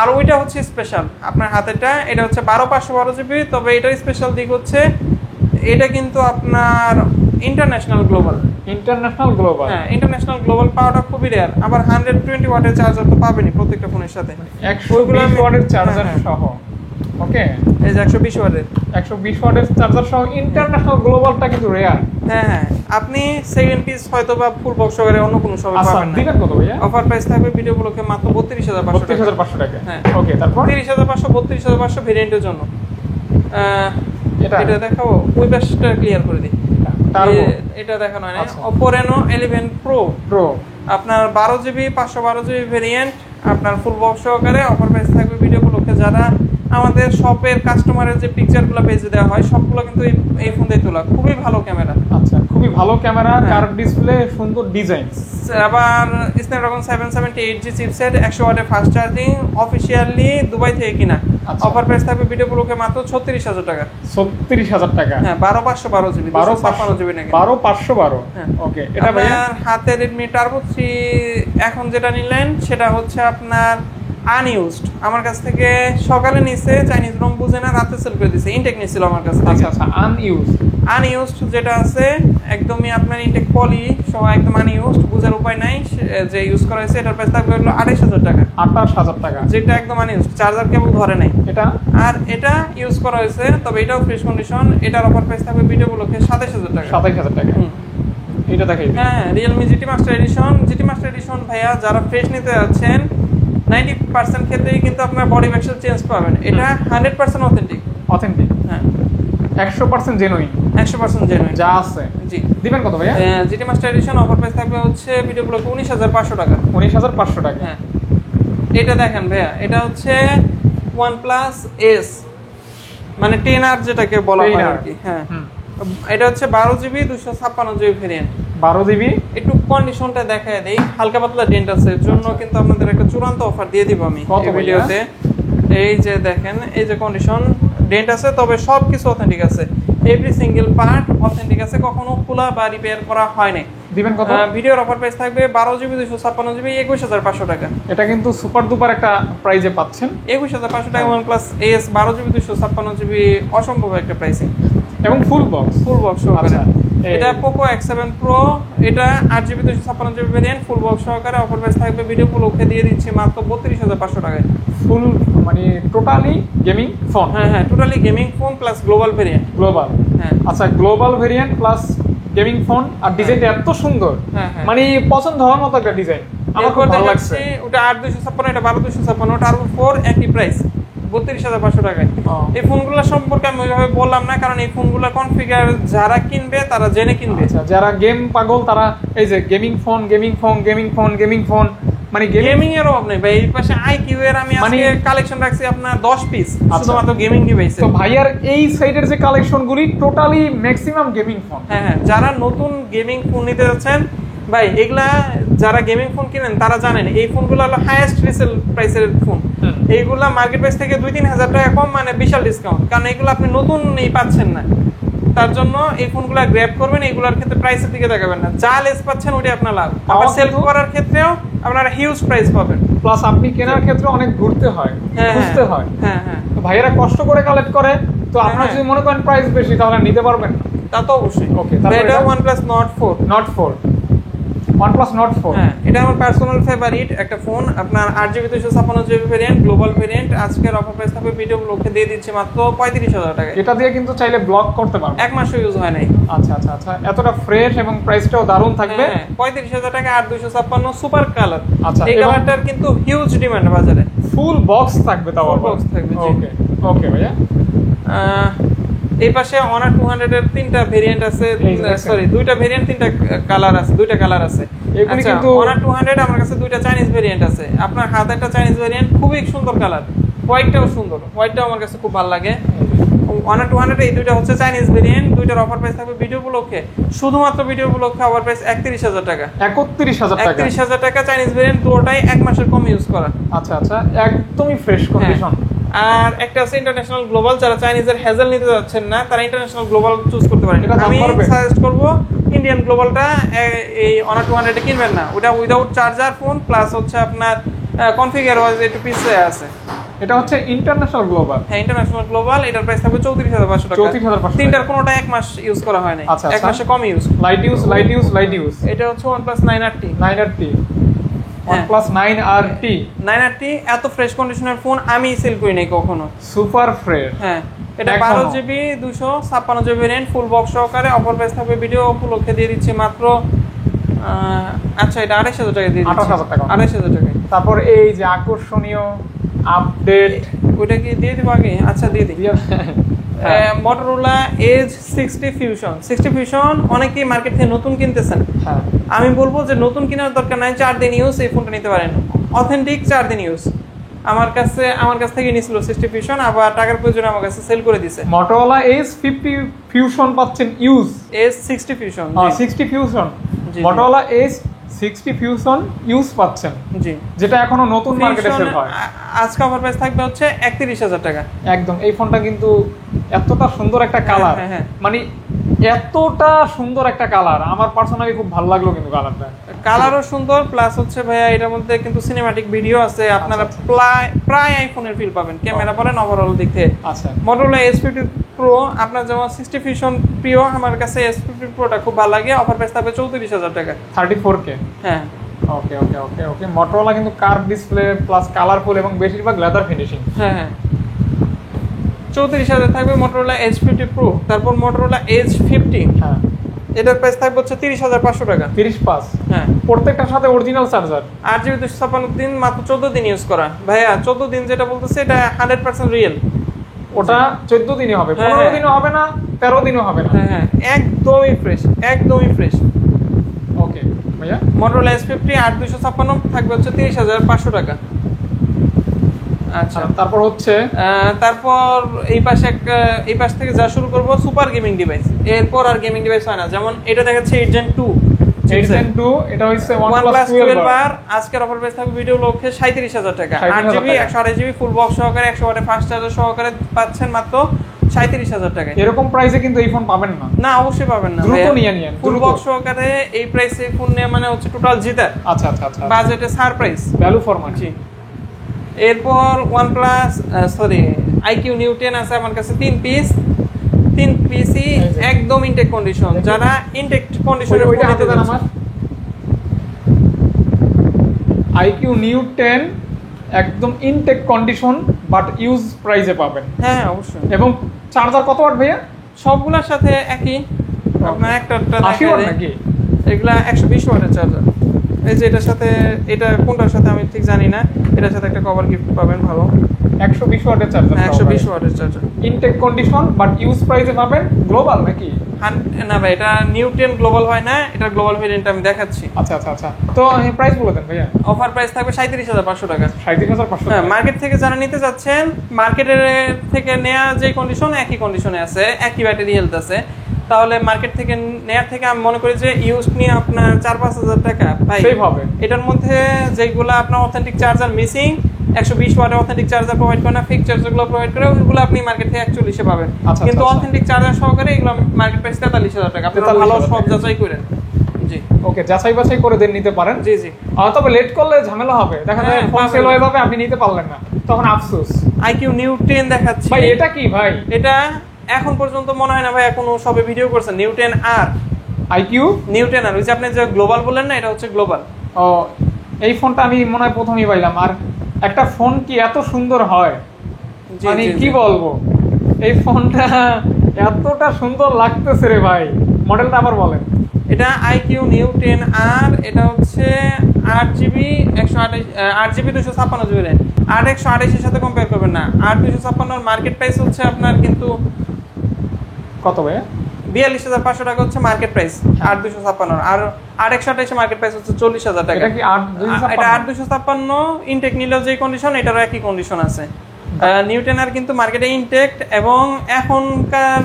আর ওইটা হচ্ছে স্পেশাল আপনার হাতেটা, এটা হচ্ছে 512GB। তবে এটার স্পেশাল দিক হচ্ছে এটা কিন্তু আপনার ইন্টারন্যাশনাল গ্লোবাল। হ্যাঁ, ইন্টারন্যাশনাল গ্লোবাল পাওয়াটা খুবই রেয়ার। আবার 120 ওয়াটের চার্জার তো পাবেনই প্রত্যেকটা ফোনের সাথে, 120 ওয়াটের চার্জার সহ। ওকে, এই যে 120 ওয়াটের 120 ওয়াটের চার্জার সহ ইন্টারন্যাশনাল গ্লোবালটা কিন্তু রেয়ার। হ্যাঁ হ্যাঁ, আপনি সেকেন্ড পিস হয়তো বা ফুল বক্স সহকারে অন্য কোনো শপে পাবেন না। দিবেন কত ভাইয়া? অফার প্রাইস থাকবে ভিডিও গুলোকে মাত্র 32,500 টাকা। হ্যাঁ, ওকে। তারপর 30,500 32,500 ভেরিয়েন্টের জন্য। এটা দেখাবো, ওই পাশটা ক্লিয়ার করে দিই। টার্বো এটা দেখানো হয় না। আচ্ছা। Oppo Reno 11 Pro প্রো আপনার 12GB 512GB ভেরিয়েন্ট, আপনার ফুল বক্স সহকারে অফার প্রাইস থাকবে ভিডিও উপলক্ষে। যারা আমাদের শপের কাস্টমারের যে পিকচারগুলো পেজে দেওয়া হয় সবগুলো কিন্তু এই ফোন দিয়ে তোলা, খুবই ভালো ক্যামেরা। আচ্ছা, খুবই ভালো ক্যামেরা, কার্ভ ডিসপ্লে, সুন্দর ডিজাইন। আবার স্ন্যাপড্রাগন 778G চিপসেট, 100 ওয়াটের ফাস্ট চার্জিং, অফিশিয়ালি দুবাই থেকে কিনা। অফার প্রাইস থাকবে ভিডিও উপলক্ষে মাত্র 36,000 টাকা। 36,000 টাকা। হ্যাঁ 12,512GB 256GB নাকি 12,512। হ্যাঁ ওকে, এটা ভাইয়া আপনার হাতে Redmi Turbo 3 এখন যেটা নিলেন সেটা হচ্ছে আপনার আনইউজড। আমার কাছ থেকে সকালে নিছে, চাইনিজ রং বুঝে না, রাতে সেল করে দিছে। ইনটেক নিছিল আমার কাছে। আচ্ছা আচ্ছা, আনইউজ। আনইউজড যেটা আছে একদমই আপনার ইনটেক পলি সহ একদম আনইউজড, বুঝার উপায় নাই যে ইউজ করা হয়েছে। এটার প্রাইস থাকবে হলো 28,000 টাকা। 28,000 টাকা, যেটা একদম আনইউজড, চার্জার কেবল ধরে নাই এটা। আর এটা ইউজ করা হয়েছে, তবে এটাও ফ্রেশ কন্ডিশন। এটার অফার প্রাইস থাকবে ভিডিও উপলক্ষে 27,000 টাকা। 27,000 টাকা। এটা দেখাই। হ্যাঁ Realme GT Master Edition। GT Master Edition ভাইয়া যারা ফ্রেশ নিতে যাচ্ছেন 90% ক্ষেত্রেই কিন্তু আপনার বডি ব্যাকসেল চেঞ্জ পাবেন। এটা 100% অথেন্টিক। অথেন্টিক, হ্যাঁ 100% জেনুইন, 100% জেনুইন যা আছে। জি। দিবেন কত ভাইয়া? GT Master Edition offer price থাকবে হচ্ছে ভিডিও উপলক্ষে 19,500 টাকা। 19,500 টাকা। হ্যাঁ এটা দেখেন ভাইয়া, এটা হচ্ছে OnePlus S মানে 10R যেটাকে বলা হয় 10R আর কি। হ্যাঁ এটা হচ্ছে 12GB 256GB ভেরিয়েন্ট। 12GB। একটু কন্ডিশনটা দেখায় দেই, হালকা পাতলা ডেন্ট আছে, এর জন্য কিন্তু আপনাদের একটা চূড়ান্ত অফার দিয়ে দিব আমি এই ভিডিওতে। এই যে দেখেন, এই যে কন্ডিশন ডেন্ট আছে, তবে সবকিছু অথেন্টিক আছে, এভরি সিঙ্গেল পার্ট অথেন্টিক আছে, কখনো খোলা বা রিপেয়ার করা হয় নাই। দিবেন কত? ভিডিওর অফার প্রাইস থাকবে 12GB 256GB 21,500 টাকা। এটা কিন্তু সুপার দুপার একটা প্রাইজে পাচ্ছেন। 21,500 টাকা OnePlus S 12GB 256GB, অসম্ভব একটা প্রাইসিং এবং ফুল বক্স। ফুল বক্স সহকারে। আচ্ছা, এটা Poco X7 Pro, এটা 8GB 256GB variant, full box সহকারে অফার প্রাইস থাকবে ভিডিও উপলক্ষে দিয়ে দিচ্ছি মাত্র 32,500 টাকায়। ফুল মানে টোটালি গেমিং ফোন। হ্যাঁ হ্যাঁ totally gaming phone plus global variant. Global. হ্যাঁ আচ্ছা, global variant plus gaming phone, আর ডিজাইনটা এত সুন্দর, হ্যাঁ হ্যাঁ মানে পছন্দ হওয়ার মতো একটা ডিজাইন। আমার খুব ভালো লাগছে। ওটা 8,256, এটা 12,256, Turbo 4 একই প্রাইস 32,500 টাকায়। এই ফোনগুলো সম্পর্কে আমি ওইভাবে বললাম না, কারণ এই ফোনগুলো কনফিগার যারা কিনবে তারা জেনে কিনবে। আচ্ছা, যারা গেম পাগল তারা এই যে gaming phone, gaming phone, gaming phone, gaming phone, মানে গেমিং এর অভাব নেই ভাই। এই পাশে IQ এর আমি আজকে কালেকশন রাখছি আপনার 10 পিস শুধুমাত্র গেমিং ডিভাইস। তো ভাইয়ার এই সাইডের যে কালেকশনগুলি টোটালি ম্যাক্সিমাম গেমিং ফোন। হ্যাঁ হ্যাঁ যারা নতুন গেমিং ফোন নিতে যাচ্ছেন ভাই, এগুলা যারা গেমিং ফোন কিনেন তারা জানেন এই ফোনগুলো হলো হাইয়েস্ট রিসেল প্রাইসের ফোন। এইগুলা মার্কেট প্রাইস থেকে 2-3 হাজার টাকা কম, মানে বিশাল ডিসকাউন্ট, কারণ এগুলো আপনি নতুন নেই পাচ্ছেন না। তার জন্য এই ফোনগুলো গ্র্যাব করবেন, এইগুলোর ক্ষেত্রে প্রাইসের দিকে তাকাবেন না, যা লেস পাচ্ছেন ওইটাই আপনার লাভ। আবার সেল করার ক্ষেত্রেও আপনারা হিউজ প্রাইস পাবেন, প্লাস আপনি কেনার ক্ষেত্রে অনেক ঘুরতে হয়, বুঝতে হয়। হ্যাঁ হ্যাঁ তো ভাইয়েরা কষ্ট করে কালেক্ট করে, তো আপনারা যদি মনে করেন প্রাইস বেশি তাহলে নিতে পারবেন না। তা তো অবশ্যই। ওকে, এটা OnePlus Nord 4। OnePlus Nord 4। হ্যাঁ এটা আমার পার্সোনাল ফেভারিট একটা ফোন, আপনার 8GB 256GB variant, global variant. আজকের অফার প্রাইস থাকবে ভিডিও লোকে দিয়ে দিচ্ছে মাত্র 35,000 টাকা। এটা দিয়ে কিন্তু চাইলে ব্লগ করতে পারবেন, এক মাসও ইউজ হয় নাই। আচ্ছা আচ্ছা আচ্ছা, এতটা ফ্রেশ এবং প্রাইসটাও দারুণ থাকবে। 35,000 টাকা 8,256 সুপার কালার। আচ্ছা, এই কালারটার কিন্তু হিউজ ডিমান্ড বাজারে। ফুল বক্স থাকবে, তাও ফুল বক্স থাকবে। ওকে ওকে ভাইয়া। এই পাশে Honor 200 এর তিনটা ভেরিয়েন্ট আছে, সরি দুইটা ভেরিয়েন্ট, তিনটা কালার আছে, দুইটা কালার আছে। এগুলি কিন্তু Honor 200 আমার কাছে দুইটা চাইনিজ ভেরিয়েন্ট আছে। আপনার হাতে একটা চাইনিজ ভেরিয়েন্ট, খুবই সুন্দর কালার, হোয়াইটটাও সুন্দর, হোয়াইটটাও আমার কাছে খুব ভালো লাগে। Honor 200 এই দুইটা হচ্ছে চাইনিজ ভেরিয়েন্ট, দুইটার অফার প্রাইস থাকবে ভিডিও উপলক্ষে, শুধুমাত্র ভিডিও উপলক্ষে অফার প্রাইস 31,000 টাকা। 31,000 টাকা। 31,000 টাকা চাইনিজ ভেরিয়েন্ট, দুটোটাই এক মাসের কম ইউজ করা। আচ্ছা আচ্ছা, একদমই ফ্রেশ কন্ডিশন। আর একটা আছে ইন্টারন্যাশনাল গ্লোবাল, যারা চাইনিজের হ্যাজেল নিতে যাচ্ছেন না তারা ইন্টারন্যাশনাল গ্লোবাল চুজ করতে পারেন। আমি সাজেস্ট করব ইন্ডিয়ান গ্লোবালটা, এই Honor 200 কিনবেন না, ওটা উইদাউট চার্জার ফোন, প্লাস হচ্ছে আপনার কনফিগার ওয়াইজ একটু পিছিয়ে আছে। এটা হচ্ছে ইন্টারন্যাশনাল গ্লোবাল। হ্যাঁ ইন্টারন্যাশনাল গ্লোবাল, এটার প্রাইস থাকবে 34,500 টাকা। 34,500। তিনটার কোনোটা এক মাস ইউজ করা হয় না, এক মাসে কম ইউজ। Light use. এটা হচ্ছে OnePlus 9RT। 9RT, OnePlus 9RT। 9RT এত ফ্রেশ কন্ডিশনের ফোন আমি সেল করি নাই কখনো, সুপার ফ্রেশ। হ্যাঁ এটা 12GB 256GB variant, full box সহকারে। অফার প্রাইস থাকবে ভিডিও উপলক্ষে দিয়ে দিচ্ছি মাত্র আচ্ছা এটা 28,000 টাকা দিয়ে দিচ্ছি। 28,000 টাকা। 28,000 টাকা। তারপর এই যে আকর্ষণীয় আপডেট, ওইটা কি দিয়ে দিব আগে? আচ্ছা দিয়ে দিই। Motorola Edge 60 Fusion 60 Fusion অনেকেই মার্কেট থেকে নতুন কিনতেছেন। হ্যাঁ, আমি বলবো যে নতুন কেনার দরকার নাই, 4 দিন ইউজ এই ফোনটা নিতে পারেন, অথেন্টিক 4 দিন ইউজ। আমার কাছ থেকে নিছিল 60 Fusion, আবার টাকার প্রয়োজনে আমার কাছে সেল করে দিছে। Motorola Edge 50 Fusion পাচ্ছেন ইউজ, Edge 60 Fusion 60 Fusion, জি, Motorola Edge 60 Fusion ইউজ পাচ্ছেন, জি। যেটা এখনো নতুন মার্কেটে সেল হয়। আজকে অফার প্রাইস থাকবে হচ্ছে 31,000 টাকা। একদম। এই ফোনটা কিন্তু এতটা সুন্দর একটা কালার, হ্যাঁ, হ্যাঁ। মানে এতটা সুন্দর একটা কালার, আমার পার্সোনালি খুব ভালো লাগলো কিন্তু কালারটা। কালারও সুন্দর, প্লাস হচ্ছে ভাইয়া এটার মধ্যে কিন্তু সিনেম্যাটিক ভিডিও আছে, আপনারা প্রায় আইফোনের ফিল পাবেন, ক্যামেরা বলেন ওভারঅল দিক থেকে। আচ্ছা, Motorola S50 Pro আপনার যেমন 60 Fusion প্রিয়, আমার কাছে S50 Proটা খুব ভালো লাগে। অফার প্রাইস থাকবে 34,000 টাকা। 34K। হ্যাঁ, ওকে ওকে ওকে ওকে। Motorola কিন্তু কার্ভ ডিসপ্লে প্লাস কালারফুল এবং বেশিরভাগ লেদার ফিনিশিং। হ্যাঁ, হ্যাঁ। 34,000 থাকবে Motorola H50 Pro। তারপর Motorola Edge 50, হ্যাঁ, এটার প্রাইস থাকবে হচ্ছে 30,500 টাকা। 35। হ্যাঁ, প্রত্যেকটার সাথে অরিজিনাল চার্জার। 8GB 256 দিন, মাত্র 14 দিন ইউজ করা। ভাইয়া 14 দিন যেটা বলতেছে এটা 100% রিয়েল। ওটা 14 দিনই হবে, 15 দিনও হবে না, 13 দিনও হবে না। হ্যাঁ, হ্যাঁ, একদমই ফ্রেশ, একদমই ফ্রেশ। ওকে ভাইয়া। Motorola S50 8256 থাকবে হচ্ছে 30,500 টাকা। আচ্ছা, তারপর হচ্ছে তারপর এই পাশ থেকে যা শুরু করব, সুপার গেমিং ডিভাইস। এরপর আর গেমিং ডিভাইস হয় না। যেমন এটা দেখাচ্ছে 8 Gen 2, 8 Gen 2, এটা হচ্ছে OnePlus 12 12 আজকের অফার প্রাইস থাকবে ভিডিও লক্ষ্যে 37,000 টাকা। 8GB 128GB ফুল বক্স সহকারে 100 ওয়াটের ফাস্ট চার্জার সহকারে পাচ্ছেন মাত্র 37,000 টাকা। এরকম প্রাইসে কিন্তু এই ফোন পাবেন না। না, অবশ্যই পাবেন না। দ্রুত নিয়ে নিন, ফুল দ্রুত। বক্স সহকারে এই প্রাইসে ফোন নিয়ে মানে হচ্ছে টোটাল জিতা। আচ্ছা আচ্ছা আচ্ছা। বাজেটে সারপ্রাইজ, ভ্যালু ফর মানি। জি। এরপর OnePlus IQ Neo 10 আছে আমার কাছে 3 পিসই একদম ইনটেক কন্ডিশন। যারা ইনটেক কন্ডিশনে ওইটা হাতে দেন আমার। IQ Neo 10 একদম ইনটেক কন্ডিশন বাট ইউজ প্রাইসে পাবেন। হ্যাঁ, অবশ্যই। এবং চার্জার কত ওয়াট ভাইয়া? সবগুলোর সাথে একই। আপনার একটা 80 ওয়াট নাকি? এগুলা 120 ওয়াটের চার্জার। এই যে এটার সাথে, এটা কোনটার সাথে আমি ঠিক জানি না, এটার সাথে একটা কভার গিফট পাবেন ভালো। 120 ওয়াটের চার্জার। 120 ওয়াটের charger, intact condition but use প্রাইসে পাবেন। গ্লোবাল নাকি? না ভাই, এটা নিউ 10 গ্লোবাল হয় না, এটা গ্লোবাল ভেরিয়েন্ট আমি দেখাচ্ছি। আচ্ছা আচ্ছা আচ্ছা। তো প্রাইস বলে দেন ভাইয়া। অফার প্রাইস থাকবে 37,500 টাকা। 37,500। হ্যাঁ, মার্কেট থেকে যারা নিতে যাচ্ছেন, মার্কেটের থেকে নেওয়া যে কন্ডিশন একই কন্ডিশনে আছে, একই ব্যাটারি হেলথ আছে, তাহলে মার্কেট থেকে নেয়ার থেকে আমি মনে করি যে ইউজ নিয়ে আপনার 4-5 হাজার টাকা ভাই সেভ হবে। এটার মধ্যে যেগুলো আপনার অথেন্টিক চার্জার মিসিং, 120 ওয়াটের অথেন্টিক চার্জার প্রোভাইড করে না, ফিক্স চার্জারগুলো প্রোভাইড করে, ওইগুলো আপনি মার্কেট থেকে 41 এ পাবেন। আচ্ছা, কিন্তু আচ্ছা। অথেন্টিক চার্জার সহকারে এগুলো মার্কেট প্রাইস 43,000 টাকা। আপনারা ভালো সব যাচাই করেন। জি, ওকে, যাচাই বাছাই করে দেন, নিতে পারেন। জি, জি। তবে লেট করলে ঝামেলা হবে, দেখা যায় ফোন সেল হয়ে যাবে, আপনি নিতে পারলেন না, তখন আফসোস। IQ Neo 10 দেখাচ্ছি ভাই এটা কি ভাই? এটা এখন পর্যন্ত মনে হয় না ভাই এখনো সবে ভিডিও করছেন। Neo 10 R, IQ Neo 10 R, ওই যে আপনি যে গ্লোবাল বললেন না, এটা হচ্ছে গ্লোবাল। ও, এই ফোনটা আমি মনে হয় প্রথমেই পাইলাম। আর একটা ফোন কি এত সুন্দর হয়, জি, মানে জি, কি জি। বলবো, এই ফোনটা এতটা সুন্দর লাগতেছে রে ভাই। মডেলটা আবার বলেন। এটা IQ Neo 10 R, এটা হচ্ছে 8GB 256GB র্যাম। 128 এর সাথে কম্পেয়ার করবেন না। 256 মার্কেট প্রাইস হচ্ছে আপনার কিন্তু কত ভাই? 42,500 টাকা হচ্ছে মার্কেট প্রাইস 8256, আর 128 এর মার্কেট প্রাইস হচ্ছে 40,000 টাকা। এটা কি 8 এটা 8256 ইনটেক নিলেও যে কন্ডিশন, এটারও একই কন্ডিশন আছে। নিউ 10 R কিন্তু মার্কেটে ইনটেক, এবং এখনকার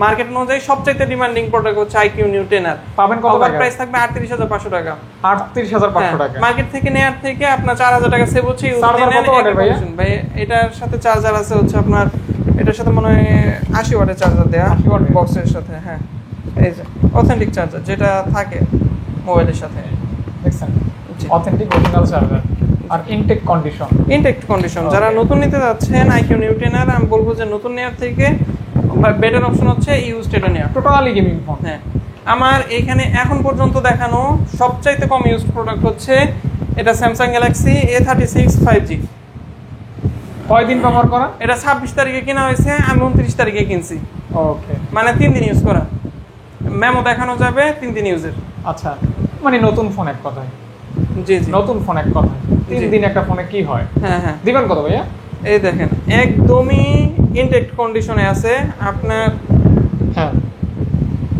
মার্কেট অনুযায়ী সবচেয়ে ডিমান্ডিং প্রোডাক্ট হচ্ছে IQ Neo 10 R। পাবেন কত টাকা? প্রাইস থাকবে 38,500 টাকা। 38,500 টাকা। মার্কেট থেকে নেয়ার থেকে আপনার 4,000 টাকা সেভ হচ্ছে। চার্জার কত ওয়াটের ভাইয়া? ভাই এটার সাথে চার্জার আছে হচ্ছে আপনার, এটার সাথে মনে হয় 80 ওয়াটের চার্জার দেয়া 80 ওয়াটের বক্সের সাথে। হ্যাঁ, এই যে অথেন্টিক চার্জার যেটা থাকে মোবাইলের সাথে, দেখছেন, জি। অথেন্টিক অরিজিনাল চার্জার আর ইনটেক কন্ডিশন। Intact condition. যারা নতুন নিতে যাচ্ছেন IQ Neo 10 R, আমি বলবো যে নতুন নেয়ার থেকে বেটার অপশন হচ্ছে ইউজড এটা নেওয়া। Totally gaming phone. হ্যাঁ, আমার এখানে এখন পর্যন্ত দেখানো সবচাইতে কম ইউজড প্রোডাক্ট হচ্ছে এটা স্যামসাং গ্যালাক্সি A36 5G। কয়দিন ব্যবহার করা? এটা 26 তারিখে কেনা হয়েছে, আমি 29 তারিখে কিনছি। ওকে, মানে 3 দিন ইউজ করা, মেমো দেখানো যাবে 3 দিন ইউজের। আচ্ছা, মানে নতুন ফোন এক কথায়। জি, জি। নতুন ফোন এক কথায় 3 জি। দিন একটা ফোনে কি হয়? হ্যাঁ, হ্যাঁ। দিবেন কত ভাইয়া? এই দেখেন, একদমই ইনটেক্ট কন্ডিশনে আছে আপনার। হ্যাঁ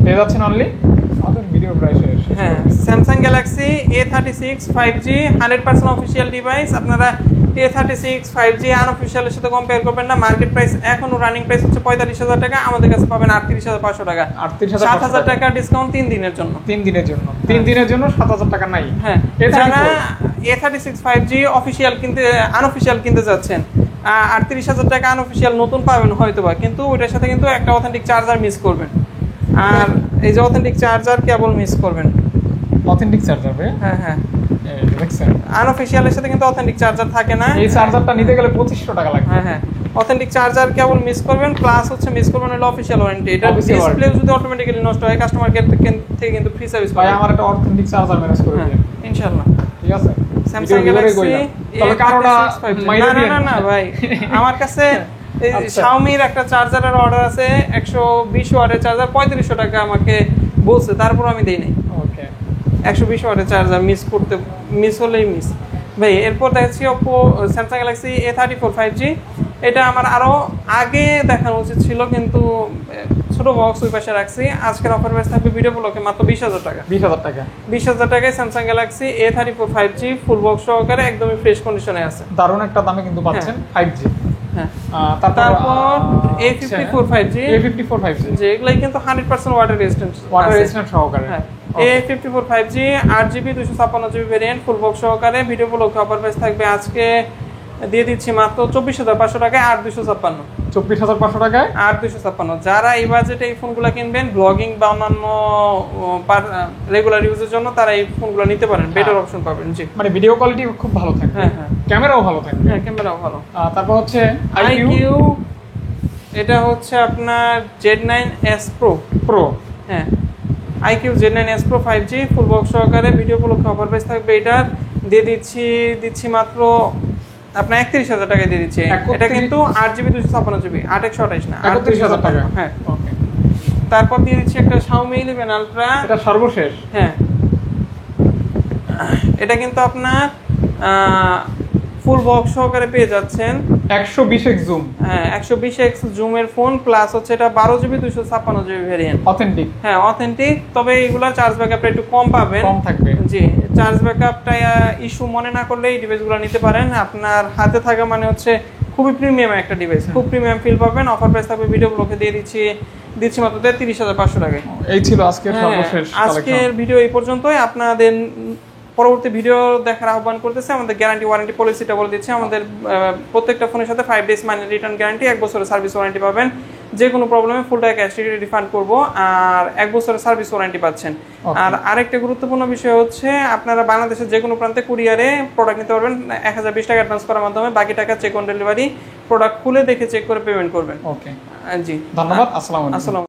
পেয়ে যাচ্ছেন অনলি, আমাদের ভিডিও প্রায় শেষ। হ্যাঁ Samsung Galaxy A36 5G 100% official device. আপনারা A36 5G আনঅফিসিয়ালের সাথে কম্পেয়ার করবেন না। মার্কেট প্রাইস এখনো রানিং প্রাইস হচ্ছে 45,000 টাকা, আমাদের কাছে পাবেন 38,500 টাকা। 7,000 টাকা ডিসকাউন্ট 3 দিনের জন্য। 3 দিনের জন্য, 3 দিনের জন্য 7,000 টাকা নাই। হ্যাঁ যারা A36 5G অফিসিয়াল কিনতে আনঅফিসিয়াল কিনতে যাচ্ছেন 38,000 টাকা আনঅফিসিয়াল নতুন পাবেন হয়তোবা, কিন্তু ওইটার সাথে কিন্তু একটা অথেন্টিক চার্জার মিস করবেন। আর এই যে অথেন্টিক চার্জার কেবল মিস করবেন। অথেন্টিক চার্জার হ্যাঁ হ্যাঁ দেখছেন, আনঅফিসিয়ালের সাথে কিন্তু অথেন্টিক চার্জার থাকে না। এই চার্জারটা নিতে গেলে 2500 টাকা লাগবে। হ্যাঁ হ্যাঁ অথেন্টিক চার্জার কেবল মিস করবেন, প্লাস হচ্ছে মিস করবেন হলো অফিসিয়াল ওয়ারেন্টি। এটা ডিসপ্লে যদি অটোমেটিক্যালি নষ্ট হয় কাস্টমার কেয়ার থেকে কিন্তু ফ্রি সার্ভিস ভাই পাবেন। আমার একটা অথেন্টিক চার্জার ম্যানেজ করে দিন ইনশাআল্লাহ, ঠিক আছে। স্যামসাং গ্যালাক্সি তবে কারোটা না না ভাই, আমার কাছে শাওমির একটা চার্জারের অর্ডার আছে 120 ওয়াটের চার্জার, 3500 টাকা আমাকে বলছে, তারপর আমি দেই নাই। ওকে 120 ওয়াটের চার্জার মিস হলেই মিস ভাই। এরপর দেখছি Oppo Samsung Galaxy A34 5G। এটা আমার আরো আগে দেখানো উচিত ছিল, কিন্তু ছোট বক্স ওই পাশে রাখছি। আজকের অফার প্রাইস থাকবে ভিডিও ব্লকে মাত্র 20,000 টাকা। 20,000 টাকা 20,000 টাকায় Samsung Galaxy A34 5G full box সহকারে একদমই ফ্রেশ কন্ডিশনে আছে। দারুণ একটা দামে কিন্তু পাচ্ছেন 5G। হ্যাঁ তারপর A54 5G A54 5G যে এগুলাই কিন্তু 100% ওয়াটার রেজিস্ট্যান্ট সহকারে। হ্যাঁ A54 5G 8GB 256GB variant full box সহকারে ভিডিও ব্লকে অফার প্রাইস থাকবে আজকে দিয়ে দিচ্ছি মাত্র 24,500 টাকায় 8,256। 24,500 টাকায় 8,256। যারা এই বাজেটে এই ফোনগুলো কিনবেন ব্লগিং বা অন্যান্য রেগুলার ইউজের জন্য, তারা এই ফোনগুলো নিতে পারেন, বেটার অপশন পাবেন। জি মানে ভিডিও কোয়ালিটি খুব ভালো থাকবে। হ্যাঁ হ্যাঁ ক্যামেরাও ভালো থাকবে। হ্যাঁ ক্যামেরাও ভালো। তারপর হচ্ছে IQ, এটা হচ্ছে আপনার Z9S Pro। হ্যাঁ IQ Z9S Pro 5G full box সহকারে ভিডিও ব্লকে অফার প্রাইস থাকবে। এটা দিয়ে দিচ্ছি মাত্র আপনার 31,000 টাকায় দিয়ে দিচ্ছি। এটা কিন্তু 8GB 256GB 8/128 না 31,000 টাকা। হ্যাঁ ওকে তারপর দিয়ে দিচ্ছি একটা Xiaomi 11 Ultra। এটা সর্বশেষ। হ্যাঁ এটা কিন্তু আপনার ফুল বক্স সহকারে পেয়ে যাচ্ছেন 120x জুম। হ্যাঁ 120x জুমের ফোন, প্লাস হচ্ছে এটা 12GB 256GB ভেরিয়েন্ট। অথেন্টিক। হ্যাঁ অথেন্টিক, তবে এগুলার চার্জ ব্যাকআপটা একটু কম পাবেন, কম থাকবে। জি চার্জ ব্যাকআপটা ইস্যু মনে না করলে এই ডিভাইসগুলো নিতে পারেন। আপনার হাতে থাকা মানে হচ্ছে খুবই প্রিমিয়াম একটা ডিভাইস, খুব প্রিমিয়াম ফিল পাবেন। অফার প্রাইস থাকবে ভিডিও ব্লকে দিয়ে দিচ্ছি মাত্র 33,500 টাকায়। এই ছিল আজকের সর্বশেষ কালেকশন। আজকের ভিডিও এই পর্যন্তই। আপনাদের পরবর্তী ভিডিও দেখার আহ্বান করতেছে। আমাদের গ্যারান্টি ওয়ারেন্টি পলিসিটা বলে দিচ্ছে। আমাদের প্রত্যেকটা ফোনের সাথে 5 ডেজ মানি রিটার্ন গ্যারান্টি, 1 বছরের সার্ভিস ওয়ারেন্টি পাবেন। যে কোনো প্রবলেমে ফুল টাকা ক্যাশ রিফান্ড করবো, আর 1 বছরের সার্ভিস ওয়ারেন্টি পাচ্ছেন। আর আরেকটা গুরুত্বপূর্ণ বিষয় হচ্ছে আপনারা বাংলাদেশের যে কোনো প্রান্তে কুরিয়ারে প্রোডাক্ট নিতে পারবেন 1020 টাকা অ্যাডভান্স করার মাধ্যমে, বাকি টাকা চেক অন ডেলিভারি। প্রোডাক্ট খুলে দেখে চেক করে পেমেন্ট করবেন। ওকে জি ধন্যবাদ। আসসালামু আলাইকুম।